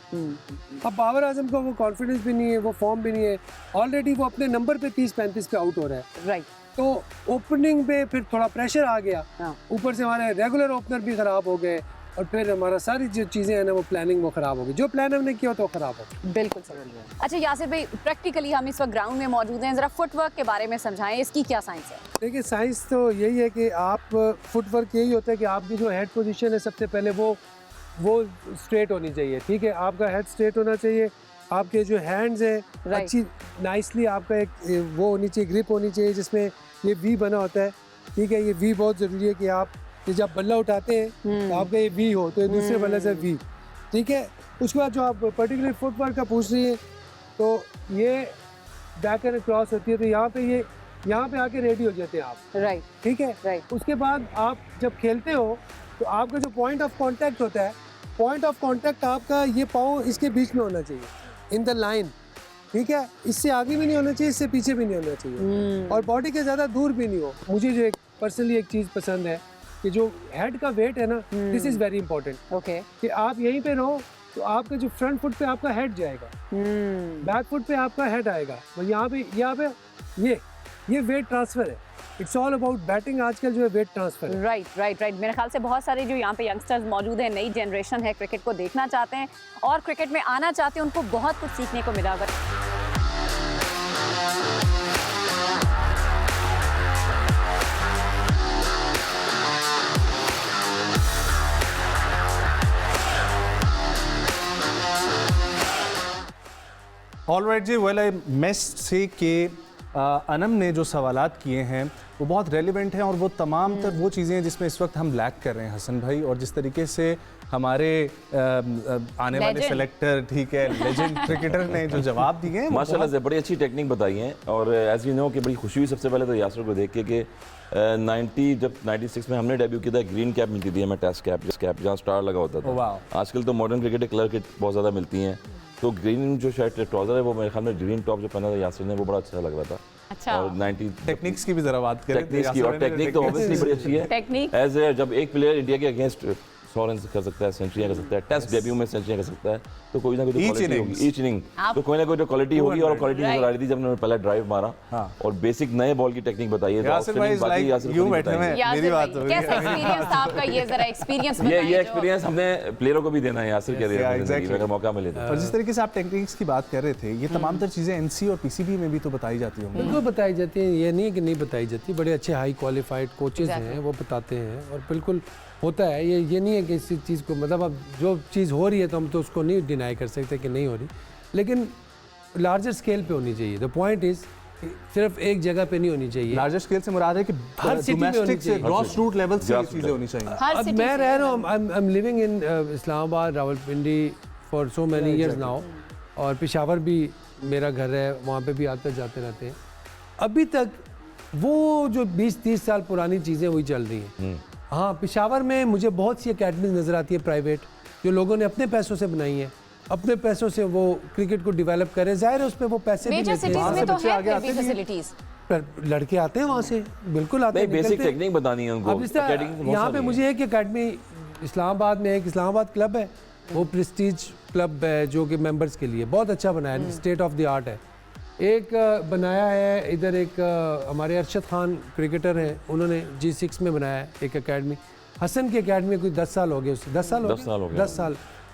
अब बाबर आजम को वो कॉन्फिडेंस भी नहीं है, वो फॉर्म भी नहीं है, ऑलरेडी वो अपने नंबर पे 30-35 पे आउट हो रहा है। राइट। तो ओपनिंग पे फिर थोड़ा प्रेशर आ गया, ऊपर से हमारे रेगुलर ओपनर भी ख़राब हो गए, और फिर हमारा सारी जो चीज़ें हैं ना वो प्लानिंग वो ख़राब हो गई, जो प्लान हमने किया तो ख़राब हो गया। बिल्कुल सही। अच्छा यासिर भाई, प्रैक्टिकली हम इस वक्त ग्राउंड में मौजूद हैं, ज़रा फुटवर्क के बारे में समझाएं, इसकी क्या साइंस है? देखिए, साइंस तो यही है कि आप फुटवर्क यही होता है कि आपकी जो हेड पोजीशन है सबसे पहले वो स्ट्रेट होनी चाहिए, ठीक है। आपका हेड स्ट्रेट होना चाहिए, आपके जो हैंड्स हैं अच्छी नाइसली, आपका एक वो होनी चाहिए, ग्रिप होनी चाहिए जिसमें ये वी बना होता है, ठीक है। ये वी बहुत ज़रूरी है कि आप जब बल्ला उठाते हैं तो आपका ये वी हो, तो ये दूसरे बल्ले से वी, ठीक है। उसके बाद जो आप पर्टिकुलर फुटवर्क का पूछ रही है, तो ये बैक एंड क्रॉस होती है, तो यहाँ पे आके रेडी हो जाते हैं आप, राइट, ठीक है। राइट। उसके बाद आप जब खेलते हो तो आपका जो पॉइंट ऑफ कांटेक्ट होता है, पॉइंट ऑफ कांटेक्ट आपका ये पाँव इसके बीच में होना चाहिए, इन द लाइन, ठीक है। इससे आगे भी नहीं होना चाहिए, इससे पीछे भी नहीं होना चाहिए, और बॉडी के ज़्यादा दूर भी नहीं हो। मुझे जो पर्सनली एक चीज़ पसंद है कि जो हेड का वेट है ना, this is very important, okay, कि आप यहीं पे रहो तो आपका जो फ्रंट फुट पे आपका हेड जाएगा, बैक फुट पे आपका हेड आएगा, और यहाँ पे ये वेट ट्रांसफ़र है। इट्स ऑल अबाउट बैटिंग, आजकल जो है वेट ट्रांसफ़र है। राइट। मेरे ख्याल से बहुत सारे जो यहाँ पे यंगस्टर्स मौजूद हैं, नई जनरेशन है, क्रिकेट को देखना चाहते हैं और क्रिकेट में आना चाहते हैं, उनको बहुत कुछ सीखने को मिला। ऑलराइट जी, वेल आई मेस्ट से कि अनम ने जो सवालात किए हैं वो बहुत रेलिवेंट हैं, और वो तमाम तर वो चीज़ें हैं जिसमें इस वक्त हम लैक कर रहे हैं हसन भाई, और जिस तरीके से हमारे आने वाले सेलेक्टर, ठीक है, लेजेंड क्रिकेटर ने जो जवाब दिए हैं माशाल्लाह से बड़ी अच्छी टेक्निक बताई है। और एज यू नो कि बड़ी खुशी हुई सबसे पहले तो यासिर को देख के कि 96 में हमने डेब्यू किया था, ग्रीन कैप मिलती थी हमें, टेस्ट कैप जहाँ स्टार लगा होता था। आजकल तो मॉडर्न क्रिकेट कलर किट बहुत ज़्यादा मिलती हैं, तो ग्रीन जो शर्ट ट्राउजर है वो मेरे ख्याल में ग्रीन टॉप जो पहना था यासिर ने वो बड़ा अच्छा लग रहा था। अच्छा। और 90 टेक्निक्स की भी जरा बात करें। टेक्निक तो ऑब्वियसली बड़ी अच्छी है। टेक्निक एज जब एक प्लेयर इंडिया के अगेंस्ट 100 रन कर सकता है, सेंचुरियां कर सकता है, टेस्ट डेब्यू में सेंचुरियां कर सकता है, तो कोई ना कोई क्वालिटी होगी ईच इनिंग, तो कोई ना कोई क्वालिटी होगी, और क्वालिटी नजर आ रही थी जब उन्होंने पहला ड्राइव मारा और बेसिक नए बॉल की टेक्निक बताई है। ये एक्सपीरियंस हमने प्लेयरों को भी देना है यासिर के, अगर मौका मिले तो। और जिस तरीके से आप टेक्निक्स की बात कर रहे थे, ये तमाम तर चीज़ें एनसी और पीसीबी में भी तो बताई जाती होंगी। बिल्कुल बताई जाती हैं, ये नहीं कि नहीं बताई जाती, बड़े अच्छे हाई क्वालिफाइड कोचेज हैं, वो बताते हैं, और बिल्कुल होता है। ये नहीं है कि इस चीज़ को, मतलब अब जो चीज़ हो रही है तो हम तो उसको नहीं डिनाई कर सकते कि नहीं हो रही, लेकिन लार्जर स्केल पे होनी चाहिए। द पॉइंट इज़ सिर्फ एक जगह पे नहीं होनी चाहिए। लार्जर स्केल से मुराद है कि हर डोमेस्टिक से ग्रॉस रूट लेवल से चीज़ें होनी चाहिए। अब मैं रह रहा हूँ, I am living in Islamabad, Rawalpindi for so many years now, और पेशावर भी मेरा घर है, वहाँ पे भी आते जाते रहते हैं। अभी तक वो जो 20-30 साल पुरानी चीज़ें वही चल रही हैं। हाँ, पेशावर में मुझे बहुत सी अकेडमीज नज़र आती है प्राइवेट, जो लोगों ने अपने पैसों से बनाई है, अपने पैसों से वो क्रिकेट को डेवलप करे। जाहिर है उस पर वो पैसे भी लेते हैं। में तो है फैसिलिटीज, पर लड़के आते हैं वहाँ से, बिल्कुल आते हैं, बेसिक टेक्निक बतानी है उनको। अब इस यहाँ पे मुझे एक एकेडमी इस्लामाबाद में, एक इस्लामाबाद क्लब है, वो प्रेस्टीज क्लब है जो कि मेंबर्स के लिए बहुत अच्छा बनाया है, स्टेट ऑफ द आर्ट है। एक बनाया है इधर, एक हमारे अरशद खान क्रिकेटर हैं, उन्होंने G6 में बनाया है एक एकेडमी। हसन की एकेडमी कोई 10 साल हो गए उससे, 10 साल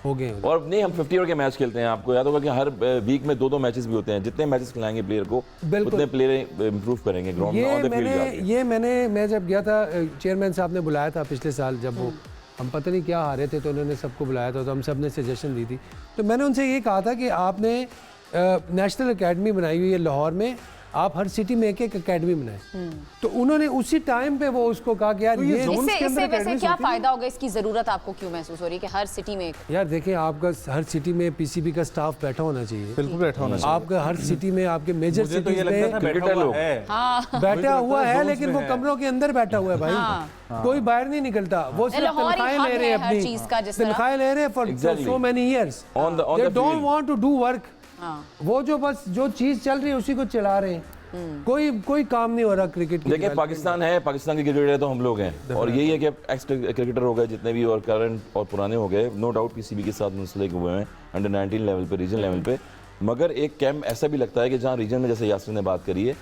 हो गए। और नहीं, हम 50 ओवर के मैच खेलते हैं, आपको याद होगा कि हर वीक में 2-2 मैचेस भी होते हैं। जितने मैचेस खिलाएंगे प्लेयर को उतने प्लेयर इंप्रूव करेंगे ग्राउंड में, ऑन द फील्ड। मैं जब गया था, चेयरमैन साहब ने बुलाया था पिछले साल, जब वो हम पता नहीं क्या हारे थे, तो उन्होंने सबको बुलाया था, तो हम सब ने सजेशन दी थी। तो मैंने उनसे ये कहा था कि आपने नेशनल एकेडमी बनाई हुई है लाहौर में, आप हर सिटी में एक एक एकेडमी बनाए। तो उन्होंने उसी टाइम पे वो उसको कहा कि यार ये इससे वैसे क्या फायदा होगा, इसकी जरूरत आपको क्यों महसूस हो रही है कि हर सिटी में एक? यार देखें, आपका हर सिटी में पीसीबी का स्टाफ बैठा होना चाहिए, बिल्कुल बैठा होना चाहिए। आपका हर सिटी में, आपके मेजर सिटीज में बैठा हुआ है, लेकिन वो कमरों के अंदर बैठा हुआ है भाई, कोई बाहर नहीं निकलता। वो सिर्फ तनख्वाहें ले रहे हैं, अपनी तनख्वाहें ले रहे हैं for so many years, they don't want to do work. वो जो बस जो चीज चल रही है उसी को चला रहे हैं, कोई काम नहीं हो रहा क्रिकेट की। देखिए, पाकिस्तान है, पाकिस्तान के क्रिकेटर तो हम लोग हैं, और यही है कि एक्स क्रिकेटर हो गए जितने भी, और करंट और पुराने हो गए, नो डाउट पीसीबी के साथ मुंसलिक हुए हैं अंडर 19 लेवल पे, रीजन लेवल पे। मगर एक कैंप ऐसा भी लगता है कि जहाँ रीजन में, जैसे यासिर ने बात करी है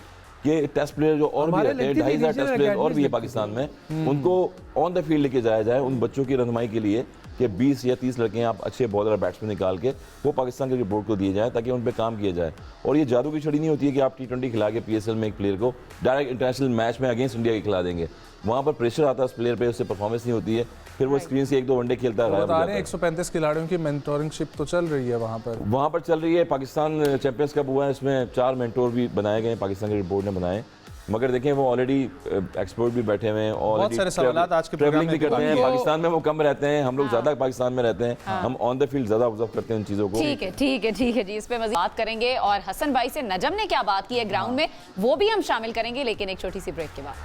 कि टेस्ट प्लेयर जो और भी रहते हैं, 2500 टेस्ट प्लेयर और भी है पाकिस्तान में, उनको ऑन द फील्ड लेके जाया जाए उन बच्चों की रहनुमाई के लिए कि 20 या 30 लड़के आप अच्छे बॉलर बैट्समैन निकाल के वो पाकिस्तान के बोर्ड को दिए जाए, ताकि उन पे काम किया जाए। और ये जादू की छड़ी नहीं होती है कि आप T20 खिला के PSL में एक प्लेयर को डायरेक्ट इंटरनेशनल मैच में अगेंस्ट इंडिया के खिला देंगे। वहाँ पर प्रेशर आता है उस प्लेयर पे, उससे परफॉर्मेंस नहीं होती है, फिर वो स्क्रीन से 1-2 वनडे खेलता है। बता रहे हैं 135 खिलाड़ियों की मेंटोरिंगशिप तो चल रही है वहाँ पर चल रही है। पाकिस्तान चैंपियंस कप हुआ है, इसमें 4 मेंटोर भी बनाए गए, पाकिस्तान के बोर्ड ने बनाए। मगर देखें, वो ऑलरेडी एक्सपर्ट भी बैठे हुए हैं, बहुत सारे सवालात आज के ट्रैवलिंग भी करते हैं। पाकिस्तान में वो कम रहते हैं, हम लोग ज्यादा पाकिस्तान में रहते हैं, हम ऑन द फील्ड ज्यादा ऑब्जर्व करते हैं उन चीजों को। ठीक है जी, इस पे मज़ीद बात करेंगे। और हसन भाई से नजम ने क्या बात की है ग्राउंड में, वो भी हम शामिल करेंगे, लेकिन एक छोटी सी ब्रेक के बाद।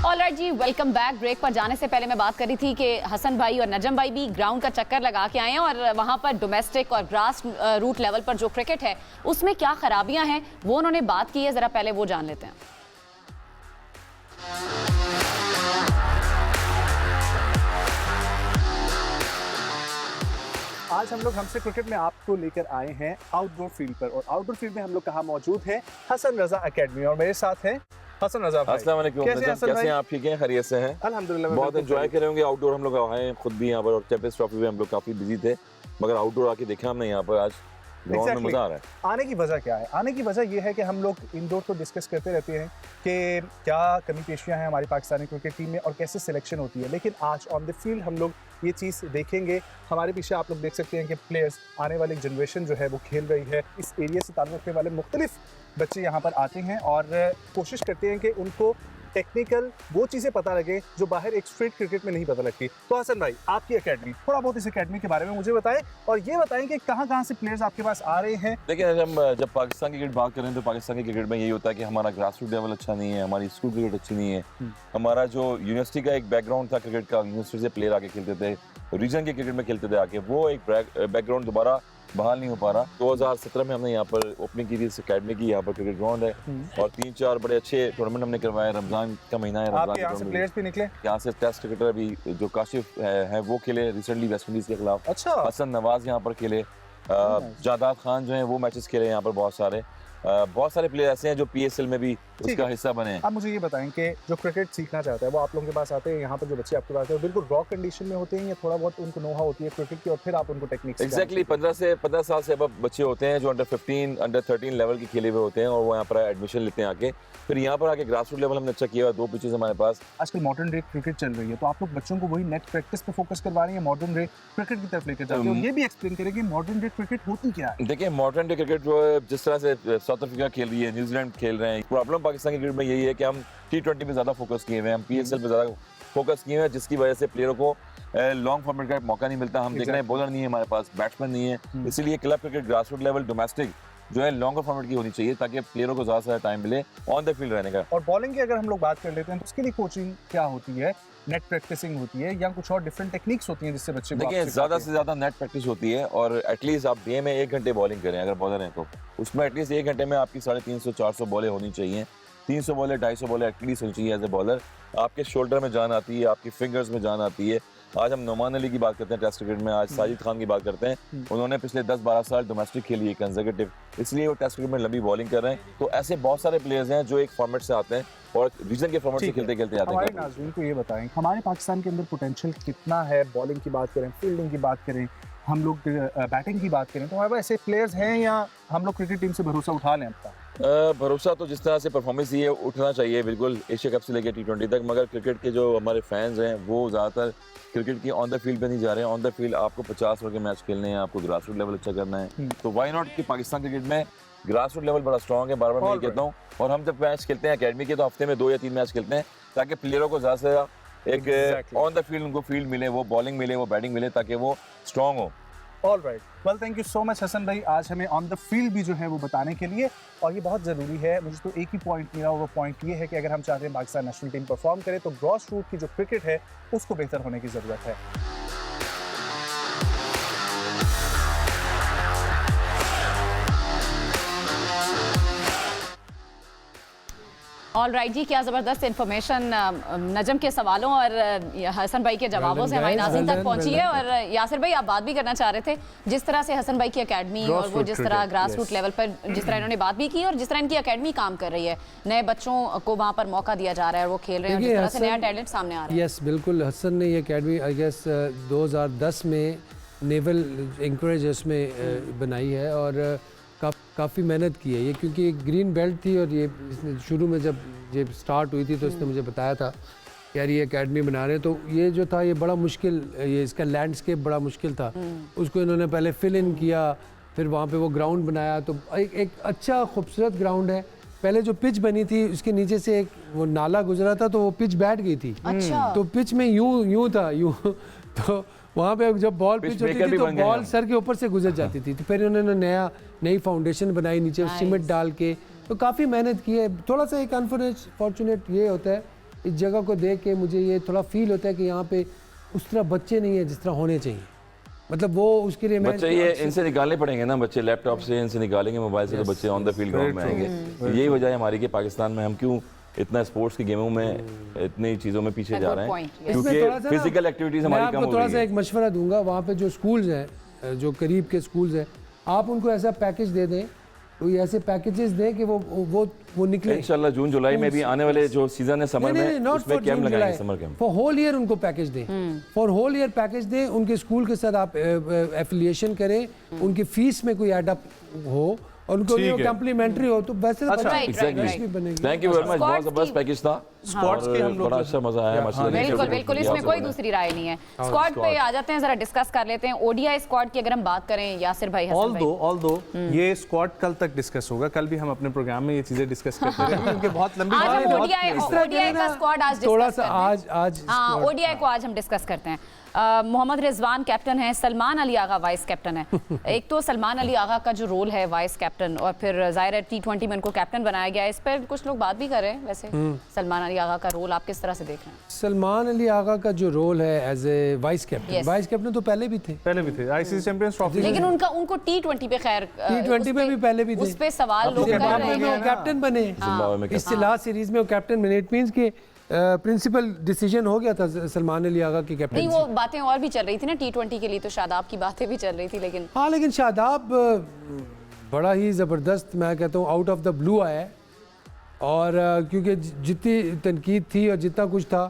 ऑलराइट जी, वेलकम बैक। ब्रेक पर जाने से पहले मैं बात कर रही थी कि हसन भाई और नजम भाई भी ग्राउंड का चक्कर लगा के आए हैं, और वहां पर डोमेस्टिक और ग्रास रूट लेवल पर जो क्रिकेट है उसमें क्या खराबियां हैं वो उन्होंने बात की है, जरा पहले वो जान लेते हैं। आज हम लोग हमसे क्रिकेट में आपको लेकर आए हैं आउटडोर फील्ड पर, और आउटडोर फील्ड में हम लोग कहाँ मौजूद हैं? हसन रजा एकेडमी, और मेरे साथ हैं हसन रजा भाई। अस्सलाम वालेकुम, कैसे हैं आप? ठीक हैं, खैरियत से हैं? अल्हम्दुलिल्लाह, बहुत एंजॉय कर रहे होंगे आउटडोर। हम लोग आए खुद भी यहाँ पर, और चैंपियंस ट्रॉफी में हम लोग काफी बिजी थे, मगर आउटडोर आके देखा हमने यहाँ पर, आज ग्राउंड में मजा आ रहा है। आने की वजह क्या है? आने की वजह यह है कि हम लोग इंडोर तो डिस्कस करते रहते हैं कि क्या कमी पेशियां हैं हमारी पाकिस्तानी क्रिकेट टीम में और कैसे सिलेक्शन होती है, लेकिन आज ऑन द फील्ड हम लोग ये चीज़ देखेंगे। हमारे पीछे आप लोग देख सकते हैं कि प्लेयर्स, आने वाली जनरेशन जो है वो खेल रही है। इस एरिया से ताल्लुक़ रखने वाले मुख्तलिफ बच्चे यहाँ पर आते हैं और कोशिश करते हैं कि उनको टेक्निकल वो चीज़ें पता लगे जो बाहर एक स्ट्रीट क्रिकेट में नहीं पता लगती। तो हसन भाई, आपकी एकेडमी, थोड़ा बहुत इस एकेडमी के बारे में मुझे बताएं, और ये बताएं कि कहाँ से प्लेयर्स आपके पास आ रहे हैं। देखिए, हम जब पाकिस्तान की क्रिकेट बात करें तो पाकिस्तान की क्रिकेट में यही होता है कि हमारा ग्रास रूट लेवल अच्छा नहीं है, हमारी स्कूल क्रिकेट अच्छी नहीं है। हमारा जो यूनिवर्सिटी का एक बैकग्राउंड था क्रिकेट का, यूनिवर्सिटी से प्लेयर आके खेलते थे, रीजन के क्रिकेट में खेलते थे आके, वो एक बैकग्राउंड दोबारा बहाल नहीं हो पा रहा। 2017 में हमने यहाँ पर ओपनिंग की थी इस एकेडमी की, यहाँ पर क्रिकेट ग्राउंड है, और 3-4 बड़े अच्छे टूर्नामेंट हमने करवाए। रमजान का महीना है, रमजान यहाँ से प्लेयर्स भी निकले, यहाँ से टेस्ट क्रिकेटर भी जो काशिफ है वो खेले रिसेंटली वेस्ट इंडीज के खिलाफ। अच्छा, हसन नवाज यहाँ पर खेले, जादाद खान जो है वो मैचेस खेले यहाँ पर। बहुत सारे प्लेयर ऐसे हैं जो PSL में भी उसका हिस्सा बने हैं। आप मुझे ये बताएं कि जो क्रिकेट सीखना चाहता है वो आप लोगों के पास आते हैं, यहाँ पर जो बच्चे आपके पास हैं बिल्कुल रॉ कंडीशन में होते हैं, या थोड़ा बहुत उनको नोहा होती है क्रिकेट की और फिर आप उनको टेक्निक्स? एग्जैक्टली 15 साल से अब बच्चे होते हैं जो अंडर 15, अंडर 13 लेवल के खेले हुए होते हैं, और वो यहाँ पर एडमिशन लेते हैं आके। फिर यहाँ पर आके ग्रास रूट लेवल हमने अच्छा किया, 2 पिचेस हमारे पास। आजकल मॉडर्न डे क्रिकेट चल रही है, तो आप लोग बच्चों को वही नेट प्रैक्टिस पे फोकस करवा रहे हैं, मॉडर्न डे क्रिकेट की तरफ लेकर जाते हैं? ये भी एक्सप्लेन करें कि मॉडर्न डे क्रिकेट होती क्या है। देखिए, मॉडर्न डे क्रिकेट जो है, जिस तरह से साउथ अफ्रीका खेल रही है, न्यूजीलैंड खेल रहे हैं, प्रॉब्लम पाकिस्तान की क्रिकेट में यही है कि हम T20 पे ज्यादा फोकस किए हुए हैं, हम PSL पे ज्यादा फोकस किए हुए हैं, जिसकी वजह से प्लेयरों को लॉन्ग फॉर्मेट का मौका नहीं मिलता। हम देख रहे हैं बॉलर नहीं है हमारे पास, बैट्समैन नहीं है, इसीलिए club cricket, grass root level, domestic जो है लॉन्गर फॉर्मेट की होनी चाहिए ताकि प्लेयरों को ज़्यादा से ज़्यादा टाइम मिले ऑन द फील्ड रहने का। और बॉलिंग की अगर हम लोग बात कर लेते हैं तो उसके लिए कोचिंग क्या होती है? नेट प्रैक्टिसिंग होती है या कुछ और डिफरेंट टेक्निक्स होती हैं जिससे बच्चे को देखिए ज़्यादा से ज़्यादा नेट प्रैक्टिस होती है और एटलीस्ट आप डे में 1 घंटे बॉलिंग करें अगर बॉलर हैं तो उसमें एटलीस्ट 1 घंटे में आपकी 350-400 बॉलें होनी चाहिए। 300 बॉलें 250 बॉलें एटलीस्ट होनी चाहिए एज ए बॉलर। आपके शोल्डर में जान आती है, आपकी फिंगर्स में जान आती है। आज हम नोमान अली की बात करते हैं टेस्ट क्रिकेट में, आज साजिद खान की बात करते हैं। उन्होंने पिछले 10-12 साल डोमेस्टिक खेली है कंसेक्यूटिव, इसलिए वो टेस्ट क्रिकेट में लंबी बॉलिंग कर रहे हैं। तो ऐसे बहुत सारे प्लेयर्स हैं जो एक फॉर्मेट से आते हैं और रीजन के फॉर्मेट से खेलते खेलते आते हमारे हैं। नाज़रीन को ये बताएं हमारे पाकिस्तान के अंदर पोटेंशियल कितना है? बॉलिंग की बात करें, फील्डिंग की बात करें, हम लोग बैटिंग की बात करें, तो हमारे पास ऐसे प्लेयर्स हैं या हम लोग क्रिकेट टीम से भरोसा उठा लें अपना? भरोसा तो जिस तरह से परफॉर्मेंस ये उठना चाहिए बिल्कुल एशिया कप से लेकर T20 तक, मगर क्रिकेट के जो हमारे फैंस हैं वो ज़्यादातर क्रिकेट की ऑन द फील्ड पे नहीं जा रहे हैं। ऑन द फील्ड आपको 50 ओवर के मैच खेलने हैं, आपको ग्रास रूट लेवल अच्छा करना है, तो वाई नॉट कि पाकिस्तान क्रिकेट में ग्रास रूट लेवल बड़ा स्ट्रॉन्ग है, बार बार मैं ये कहता हूँ। और हम जब मैच खेलते हैं अकेडमी के तो हफ्ते में 2 या 3 मैच खेलते हैं ताकि प्लेयरों को ज़्यादा से ज़्यादा एक ऑन द फील्ड उनको फील्ड मिले, वो बॉलिंग मिले, वो बैटिंग मिले ताकि वो स्ट्रॉन्ग हो। All right, well thank you so much Hasan भाई, आज हमें ऑन द फील्ड भी जो है वो बताने के लिए। और ये बहुत ज़रूरी है, मुझे तो एक ही पॉइंट मिला, वो पॉइंट ये है कि अगर हम चाहते हैं पाकिस्तान नेशनल टीम परफॉर्म करे तो ग्रॉस रूट की जो क्रिकेट है उसको बेहतर होने की ज़रूरत है। ऑल राइट जी, क्या ज़बरदस्त इन्फॉर्मेशन नजम के सवालों और हसन भाई के जवाबों से हमारी नाज़रीन तक पहुंची है। और यासिर भाई आप बात भी करना चाह रहे थे जिस तरह से हसन भाई की एकेडमी और वो जिस तरह ग्रास रूट लेवल पर जिस तरह इन्होंने बात भी की और जिस तरह इनकी एकेडमी काम कर रही है, नए बच्चों को वहाँ पर मौका दिया जा रहा है, वो खेल रहे हैं, जिस तरह से नया टैलेंट सामने आ रहा है। यस बिल्कुल, हसन ने ये एकेडमी आई गेस 2010 में नेवल इंकरेज उसमें बनाई है और काफ़ी मेहनत की है ये, क्योंकि एक ग्रीन बेल्ट थी और ये शुरू में जब ये स्टार्ट हुई थी तो इसने मुझे बताया था यार ये एकेडमी बना रहे हैं, तो ये जो था ये बड़ा मुश्किल, ये इसका लैंडस्केप बड़ा मुश्किल था। उसको इन्होंने पहले फिल इन किया, फिर वहाँ पे वो ग्राउंड बनाया, तो एक अच्छा खूबसूरत ग्राउंड है। पहले जो पिच बनी थी उसके नीचे से एक वो नाला गुजरा था तो वो पिच बैठ गई थी। अच्छा। तो पिच में यूं था तो वहाँ पे जब बॉल पिच होती थी तो बॉल सर के ऊपर से गुजर जाती थी। तो फिर उन्होंने नई फाउंडेशन बनाई नीचे सीमेंट डाल के, तो काफ़ी मेहनत की है। थोड़ा सा एक अनफॉर्चुनेट ये होता है इस जगह को देख के मुझे ये थोड़ा फील होता है कि यहाँ पे उस तरह बच्चे नहीं है जिस तरह होने चाहिए, मतलब वो उसके लिए बच्चे ये इनसे निकालने पड़ेंगे ना, बच्चे लैपटॉप से इनसे निकालेंगे, मोबाइल से, तो बच्चे ऑन द फील्ड ग्राउंड में आएंगे। यही वजह है हमारी कि पाकिस्तान में हम क्यों इतना स्पोर्ट्स की गेमों में इतनी चीज़ों में पीछे जा रहे हैं, क्योंकि फिजिकल एक्टिविटीज़ हमारी कम हो रही है। थोड़ा सा एक मशवरा दूंगा, वहाँ पे जो स्कूल्स हैं, जो करीब के स्कूल्स हैं, आप उनको ऐसा पैकेज दे दें, तो ये ऐसे पैकेजेस दें कि वो निकले। इंशाल्लाह जून जुलाई में भी आने वाले जो सीजन है समर में उसमें कैंप लगाएंगे, summer camp for whole year उनको पैकेज दें, फॉर होल ईयर पैकेज दें, उनके स्कूल के साथ आप एफिलिएशन करें, उनकी फीस में कोई एड अप हो और उनको कॉम्प्लीमेंट्री हो, तो वैसे exactly. Thank you very much, बहुत जबरदस्त पैकेज था, स्क्वाड्स के हम लोग बड़ा अच्छा मजा आया। बिल्कुल बिल्कुल, इसमें कोई दूसरी राय नहीं है। स्क्वाड पे आ जाते हैं, जरा डिस्कस कर लेते हैं। ओडीआई स्क्वाड की अगर हम बात करें, यासिर भाई, हसन भाई, ऑल्दो ये स्क्वाड कल तक डिस्कस होगा, कल भी हम अपने प्रोग्राम में ये चीजें डिस्कस करते रहे क्योंकि बहुत लंबी ओडीआई का स्क्वाड आज थोड़ा सा आज ओडीआई को आज हम डिस्कस करते हैं। मोहम्मद रिजवान कैप्टन है, सलमान अली आगा वाइस कैप्टन है। एक तो सलमान अली आगा का जो रोल है वाइस कैप्टन, और फिर ज़ाहिर है T20 में उनको कैप्टन बनाया गया है, इस पर कुछ लोग बात भी कर रहे हैं। वैसे सलमान अली आगा का रोल आप किस तरह से देख रहे हैं? सलमान अली आगा का जो रोल है एज ए वाइस कैप्टन तो पहले भी थे आईसीसी चैंपियंस ट्रॉफी, लेकिन उनको T20 पे खैर T20 में भी पहले भी थे, उस पे सवाल लोग कर रहे हैं। कैप्टन बने इस लास्ट सीरीज में, वो कैप्टन बने, इट मींस कि प्रिंसिपल डिसीजन हो गया था सलमान अली आगा की कैप्टन। नहीं, वो बातें और भी चल रही थी ना T20 के लिए, तो शादाब की बातें भी चल रही थी, लेकिन शादाब बड़ा ही ज़बरदस्त, मैं कहता हूँ आउट ऑफ द ब्लू आया है। और क्योंकि जितनी तनकीद थी और जितना कुछ था,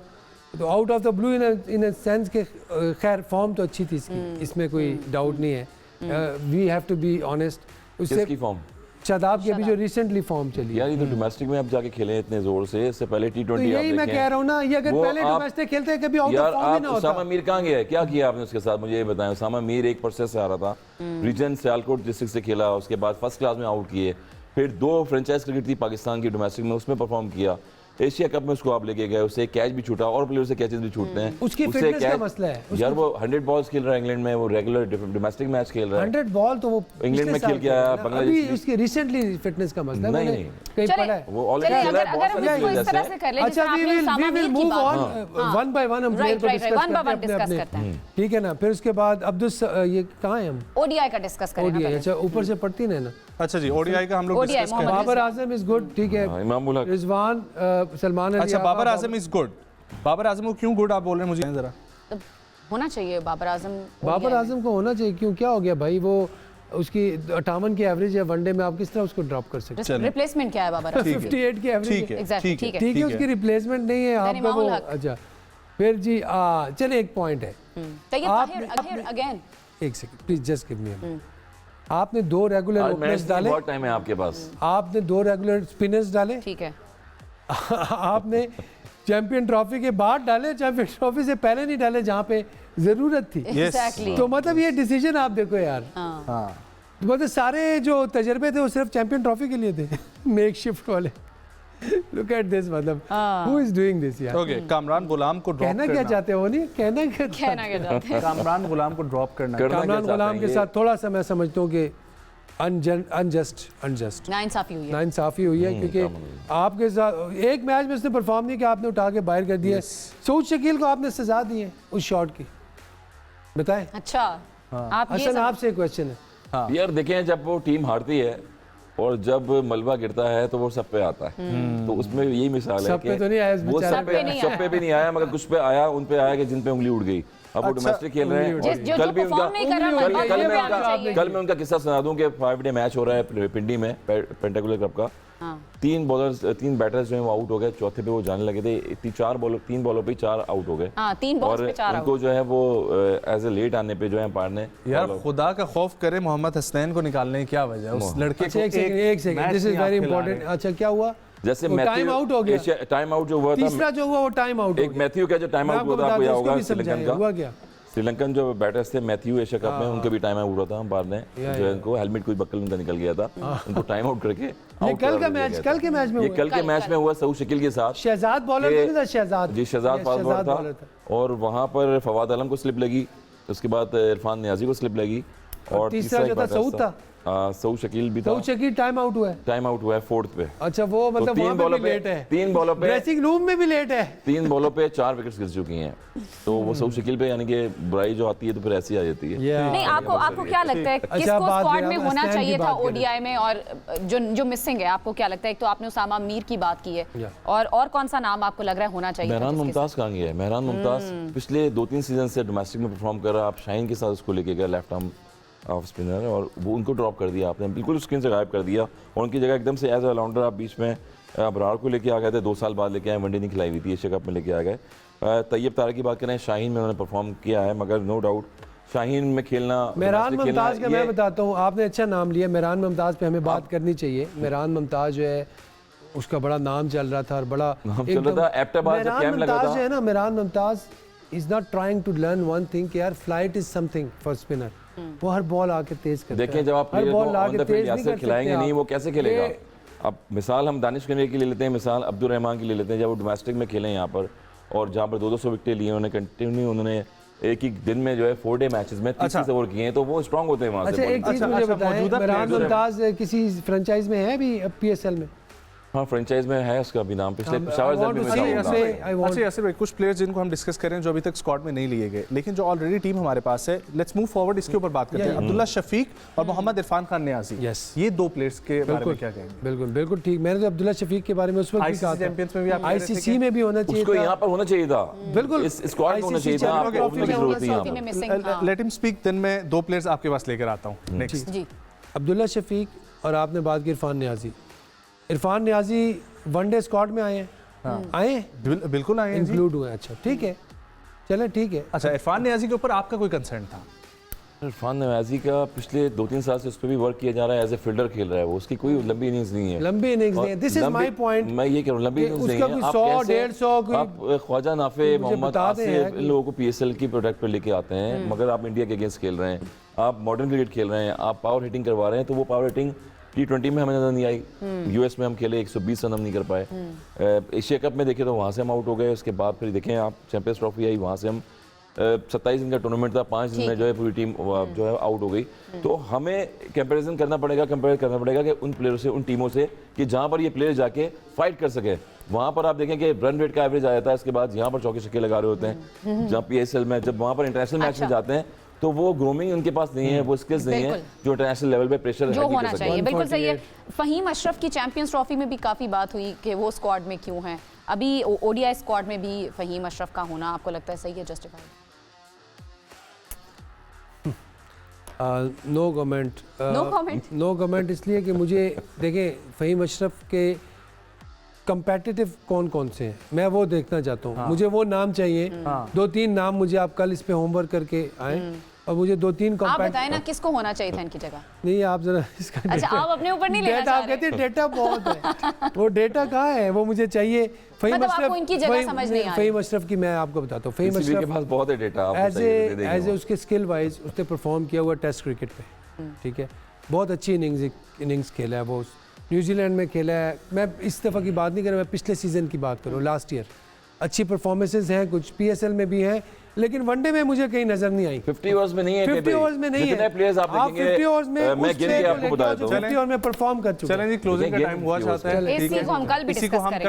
तो out of the blue in a sense के खैर फॉर्म तो अच्छी थी इसकी, इसमें कोई डाउट नहीं है। We have to be honest. उससे फॉर्म शादाब की अभी जो रिसेंटली फॉर्म चली यार, ये तो डोमेस्टिक में अब जाके खेले इतने जोर से, इससे पहले T20 तो यही मैं कह रहा हूँ ना, ये अगर पहले डोमेस्टिक खेलते हैं कभी आउट ऑफ फॉर्म ही ना होता। उसामा मीर कहाँ गया है, क्या किया आपने उसके साथ, मुझे ये बताएं। उसामा मीर एक प्रोसेस से आ रहा था, रीजन सियालकोट डिस्ट्रिक्ट से खेला, उसके बाद फर्स्ट क्लास में आउट किए, फिर 2 फ्रेंचाइज क्रिकेट थी पाकिस्तान की डोमेस्टिक में, उसमें परफॉर्म किया, एशिया कप में उसको आप लेके गए, उससे कैच भी छूटा और प्लेयर से कैचेस भी छूटते हैं, उसकी फिटनेस का मसला है यार। वो 100 बॉल्स खेल रहा है इंग्लैंड में, वो रेगुलर डोमेस्टिक मैच खेल रहा है। 100 बॉल तो वो इंग्लैंड में खेल के आया, बांग्लादेश अभी उसकी रिसेंटली फिटनेस का मसला है। नहीं कहीं पढ़ा है वो ऑलरेडी अगर हम इसको इस तरह से कर लें, अच्छा जैसे वी आपने will move on one by one, हम प्लेयर को डिस्कस करते हैं, ठीक है ना। फिर उसके बाद ये कहाँ है हम ओडीआई का डिस्कस करेंगे। ओडीआई, अच्छा ऊपर से पढ़ती नहीं ना। अच्छा जी, ओडीआई का हम लोग डिस्कस करें। बाबर आजम इज गुड, ठीक है। इमाम उल हक, रिजवान, सलमान अली। अच्छा, बाबर आजम इज गुड। बाबर आजम को क्यों गुड आप बोल रहे हैं, मुझे जरा तो होना चाहिए बाबर आजम। बाबर आजम को होना चाहिए, क्यों क्या हो गया भाई? वो उसकी 58 की एवरेज है वनडे में, आप किस तरह उसको ड्रॉप कर सकते हैं? रिप्लेसमेंट क्या है बाबर आजम? 58 की एवरेज ठीक है, Exactly, ठीक है, ठीक है, उसकी रिप्लेसमेंट नहीं है आपका वो। अच्छा फिर जी चलिए एक पॉइंट है, अगेन एक second please, just give me. आपने 2 रेगुलर ओपनर्स डाले, बहुत टाइम है आपके पास, आपने 2 रेगुलर स्पिनर्स डाले, ठीक है। आपने चैंपियन ट्रॉफी के बाद डाले, चैंपियन ट्रॉफी से पहले नहीं डाले जहाँ पे जरूरत थी। Exactly. तो मतलब ये डिसीजन आप देखो यार, हाँ तो मतलब सारे जो तजर्बे थे वो सिर्फ चैंपियन ट्रॉफी के लिए थे मेक शिफ्ट वाले। लुक एट दिस, मतलब हु इज डूइंग दिस यार? ओके, कामरान गुलाम को ड्रॉप कहना क्या चाहते हो? नहीं कहना क्या चाहते हैं? कामरान गुलाम को ड्रॉप करना। कामरान गुलाम के साथ थोड़ा सा मैं समझता हूँ कि अनजस्ट नाइंसाफी हुई है, क्योंकि आपके साथ एक मैच में उसने परफॉर्म नहीं किया, आपने उठा के बाहर कर दिया। सऊद शकील को आपने सजा दी है उस शॉट की, बताएं। अच्छा, आप ये हसन आपसे क्वेश्चन है। यार देखें, जब वो टीम हारती है और जब मलबा गिरता है तो वो सब पे आता है, तो उसमें यही मिसाल है कि तो नहीं आया, वो सब पे भी नहीं आया, मगर कुछ पे आया, उन पे आया कि जिन पे उंगली उड़ गई। अब वो डोमेस्टिक खेल रहे हैं। कल मैं उनका किस्सा सुना दूं कि 5 डे मैच हो रहा है पिंडी में, पेंटाकुलर क्लब का। 3 बैटर्स जो है वो आउट हो गए, चौथे पे वो जाने लगे थे, 3 बॉलों पे 4 आउट हो गए, और उनको जो है वो एज ए लेट आने पे जो है अंपायर ने, यार खुदा का खौफ करे, मोहम्मद हसनैन को निकालने की क्या वजह है? उस लड़के को एक second, this is very important. अच्छा क्या हुआ? जैसे टाइम आउट हो गया, टाइम आउट जो हुआ था, तीसरा जो हुआ वो टाइम आउट, एक मैथ्यू का जो टाइम आउट हुआ था, आपको याद होगा श्रीलंकन का, हुआ क्या? श्रीलंकन जो बैटर्स थे मैथ्यू एशिया कप में, उनके भी टाइम आउट हुआ था, अंपायर ने जो इनको हेलमेट कोई बक्कल उनका निकल गया था, उनको टाइम आउट करके कल के मैच में, ये कल के मैच में हुआ सऊद शकील के साथ। शहजाद बॉलर नहीं था, शहजाद जी, शहजाद बॉलर था, और वहां पर फवाद आलम को स्लिप लगी, उसके बाद इरफान नियाजी को स्लिप लगी, और तीसरा जो था सऊद था, सऊद शकील भी था। सऊद शकील टाइम आउट हुआ है, टाइम आउट हुआ है 4th पे। अच्छा वो मतलब वहां पे भी लेट है, 3 बॉलों पे, ड्रेसिंग रूम में भी लेट है, 3 बॉलों पे 4 विकेट्स गिर चुकी हैं, तो वो सऊद शकील पे यानी कि बुराई जो आती है तो फिर ऐसी आ जाती है। नहीं, आपको क्या लगता है किसको स्क्वाड में होना चाहिए था ओडीआई में, और जो मिसिंग है आपको क्या लगता है? एक तो आपने उसामा मीर की बात की है, और कौन सा नाम आपको लग रहा है होना चाहिए? मेहरान मुमताज कहाँ गया है? मेहरान मुमताज पिछले 2-3 सीजन से डोमेस्टिक में परफॉर्म कर रहा है, आप शाहीन के साथ उसको लेके गए लेफ्ट आर्म ऑफ स्पिनर, और वो उनको ड्रॉप कर दिया आपने, बिल्कुल स्क्रीन से गायब कर दिया, और उनकी जगह एकदम से एज ए ऑलराउंडर आप बीच में अबरार को लेके आ गए थे, 2 साल बाद लेके आए, वनडे नहीं खिलाई हुई थी, एशिया कप में लेके आ गए। तैयब तारिक की बात करें, शाहीन में उन्होंने परफॉर्म किया है, मगर नो डाउट शाहीन में खेलना, मेहरान मुमताज का मैं बताता हूँ, आपने अच्छा नाम लिया, मेहरान मुमताज पे हमें बात करनी चाहिए। मेहरान मुमताज जो है उसका बड़ा नाम चल रहा था, और बड़ा नाम चल रहा था, एबटाबाद जब कैंप लगा था, जो है ना, Mehran Mumtaz is not trying to learn one thing कि यार flight is something for spinner, वो हर बॉल आके तेज करता है। देखें जब आप प्लेयर को ऑन द फील्ड यासर खिलाएंगे नहीं, वो कैसे खेलेगा? अब मिसाल हम दानिश कनेरी की ले लेते हैं, मिसाल अब्दुल रहमान की ले लेते हैं, जब वो डोमेस्टिक में खेले यहाँ पर, और जहाँ पर 200 विकेटें लिए उन्होंने कंटिन्यू, उन्होंने एक ही दिन में जो है 4 डे मैचेस में 30 ओवर किए हैं, तो वो स्ट्रांग होते हैं वहाँ से। एक चीज मुझे बताएं, मेहरान मुमताज किसी फ्रेंचाइज में है अभी पीएसएल में? हाँ, फ्रेंचाइज में है उसका भी नाम, पिछले शावर जब भी ऐसे कुछ प्लेयर्स जिनको हम डिस्कस करें जो अभी तक स्क्वाड में नहीं लिए गए, लेकिन जो ऑलरेडी टीम हमारे पास है, लेट्स मूव फॉरवर्ड, इसके ऊपर बात करते हैं। अब्दुल्ला शफीक और मोहम्मद इरफान खान नियाजी, ये 2 प्लेयर्स के बारे में क्या कहेंगे? बिल्कुल ठीक, मैंने तो अब्दुल्ला शफीक के बारे में उस वक्त भी कहा था, चैंपियंस में भी आप आईसीसी में भी होना चाहिए था, उसको यहाँ पर होना चाहिए था, बिल्कुल इस स्क्वाड में होना चाहिए था, आपको उठने की जरूरत नहीं है। लेट हिम स्पीक, देन मैं 2 प्लेयर्स आपके पास लेकर आता हूँ। नेक्स्ट जी, अब्दुल्ला शफीक, और आपने बात की इरफान नियाजी। इरफान नियाजी वनडे स्क्वाड में आए हैं, आए बिल्कुल आए, इंक्लूड हुए। अच्छा ठीक है, चले ठीक है। अच्छा, इरफान नियाजी के ऊपर आपका कोई कंसर्न था? इरफान नियाजी का पिछले 2-3 साल से उस पर भी वर्क किया जा रहा है, एज ए फील्डर खेल रहा है वो, उसकी कोई लंबी इनिंग्स नहीं है, लंबी इनिंग्स नहीं है, दिस इज माय पॉइंट। मैं ये कह रहा हूं, लंबी इनिंग्स नहीं है, उसका 100-150 आप ख्वाजा नाफे, मोहम्मद आसिफ, इन लोगों को पीएसएल की प्रोडक्ट पर लेके आते हैं, मगर आप इंडिया के अगेंस्ट खेल रहे हैं, आप मॉडर्न क्रिकेट खेल रहे हैं, आप पावर हिटिंग करवा रहे हैं, तो वो पावर हिटिंग T20 में हमें नजर नहीं आई, यूएस में हम खेले 120 रन हम नहीं कर पाए, एशिया कप में देखे तो वहाँ से हम आउट हो गए, उसके बाद फिर देखें आप चैंपियंस ट्रॉफी आई, वहाँ से हम 27 दिन का टूर्नामेंट था, 5 दिन में जो है पूरी टीम जो है आउट हो गई। तो हमें कंपैरिजन कंपेयर करना पड़ेगा कि उन प्लेयरों से, उन टीमों से कि जहाँ पर ये प्लेयर जाके फाइट कर सके। वहाँ पर आप देखें कि रन रेट का एवरेज आ जाता है, इसके बाद यहाँ पर चौके छक्के लगा रहे होते हैं, जहाँ PSL में जब वहाँ पर इंटरनेशनल मैच में जाते हैं तो वो ग्रूमिंग उनके पास नहीं है, वो स्किल्स नहीं है जो इंटरनेशनल लेवल पे प्रेशर जो होना चाहिए। बिल्कुल सही है। फहीम अशरफ की चैंपियंस ट्रॉफी में भी काफी बात हुई कि वो स्क्वाड में क्यों हैं, अभी ODI स्क्वाड में भी फहीम अशरफ का होना आपको लगता है सही है, justified? No comment. No comment इसलिए कि मुझे देखें फ़हीम अशरफ के कंपेटिटिव कौन कौन से हैं, मैं वो देखना चाहता हूँ। मुझे वो नाम चाहिए, 2-3 नाम मुझे आप कल इस पे होमवर्क करके आए और मुझे 2-3 आप बताएं ना किसको होना चाहिए था इनकी जगह। नहीं आप जरा इसका अच्छा आप अपने ऊपर नहीं लेना चाह रहे। कहते हैं डेटा बहुत है, वो डेटा कहाँ है, वो मुझे चाहिए। फ़हीम अशरफ की मैं आपको बताता हूँ, फ़हीम अशरफ के पास बहुत है डेटा, एज ए उसके स्किल वाइज उसने परफॉर्म किया हुआ टेस्ट क्रिकेट पे, ठीक है, बहुत अच्छी इनिंग्स खेला है वो, न्यूजीलैंड में खेला है। मैं इस दफ़ा की बात नहीं कर रहा, मैं पिछले सीज़न की बात करूँ, लास्ट ईयर अच्छी परफॉर्मेंसेज हैं, कुछ PSL में भी हैं, लेकिन वनडे में मुझे कहीं नजर नहीं आई। 50 ओवर्स में नहीं है, 50 ओवर्स में नहीं है। कितने प्लेयर्स आप देखेंगे, 50 ओवर्स में मैं गिन के आपको बता देता हूं, 50 ओवर में परफॉर्म कर चुके हैं। चलें जी, क्लोजिंग का टाइम हुआ चाहता है, इसी को हम कल भी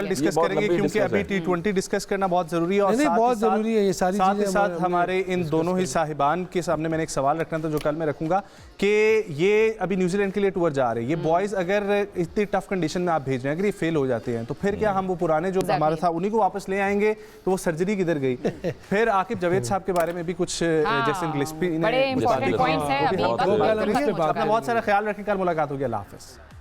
डिस्कस करेंगे क्योंकि अभी T20 डिस्कस करना बहुत जरूरी है और बहुत जरूरी है ये सारी चीजें। साथ ही साथ हमारे इन दोनों ही साहिबान के सामने मैंने एक सवाल रखना था जो कल मैं रखूंगा कि ये अभी न्यूजीलैंड के लिए टूर जा रहे हैं, ये बॉयज अगर इतनी टफ कंडीशन में आप भेज रहे हैं, अगर ये फेल हो जाते हैं तो फिर क्या हम वो पुराने जो हमारा था उन्हीं को वापस ले आएंगे? तो वो सर्जरी किधर गई? फिर आकिब जावेद साहब के बारे में भी कुछ जैसे गिलेस्पी बड़े इंपॉर्टेंट पॉइंट्स हैं, अभी अपना बहुत सारा ख्याल रखें, कल मुलाकात होगी, अल्लाह हाफिज़।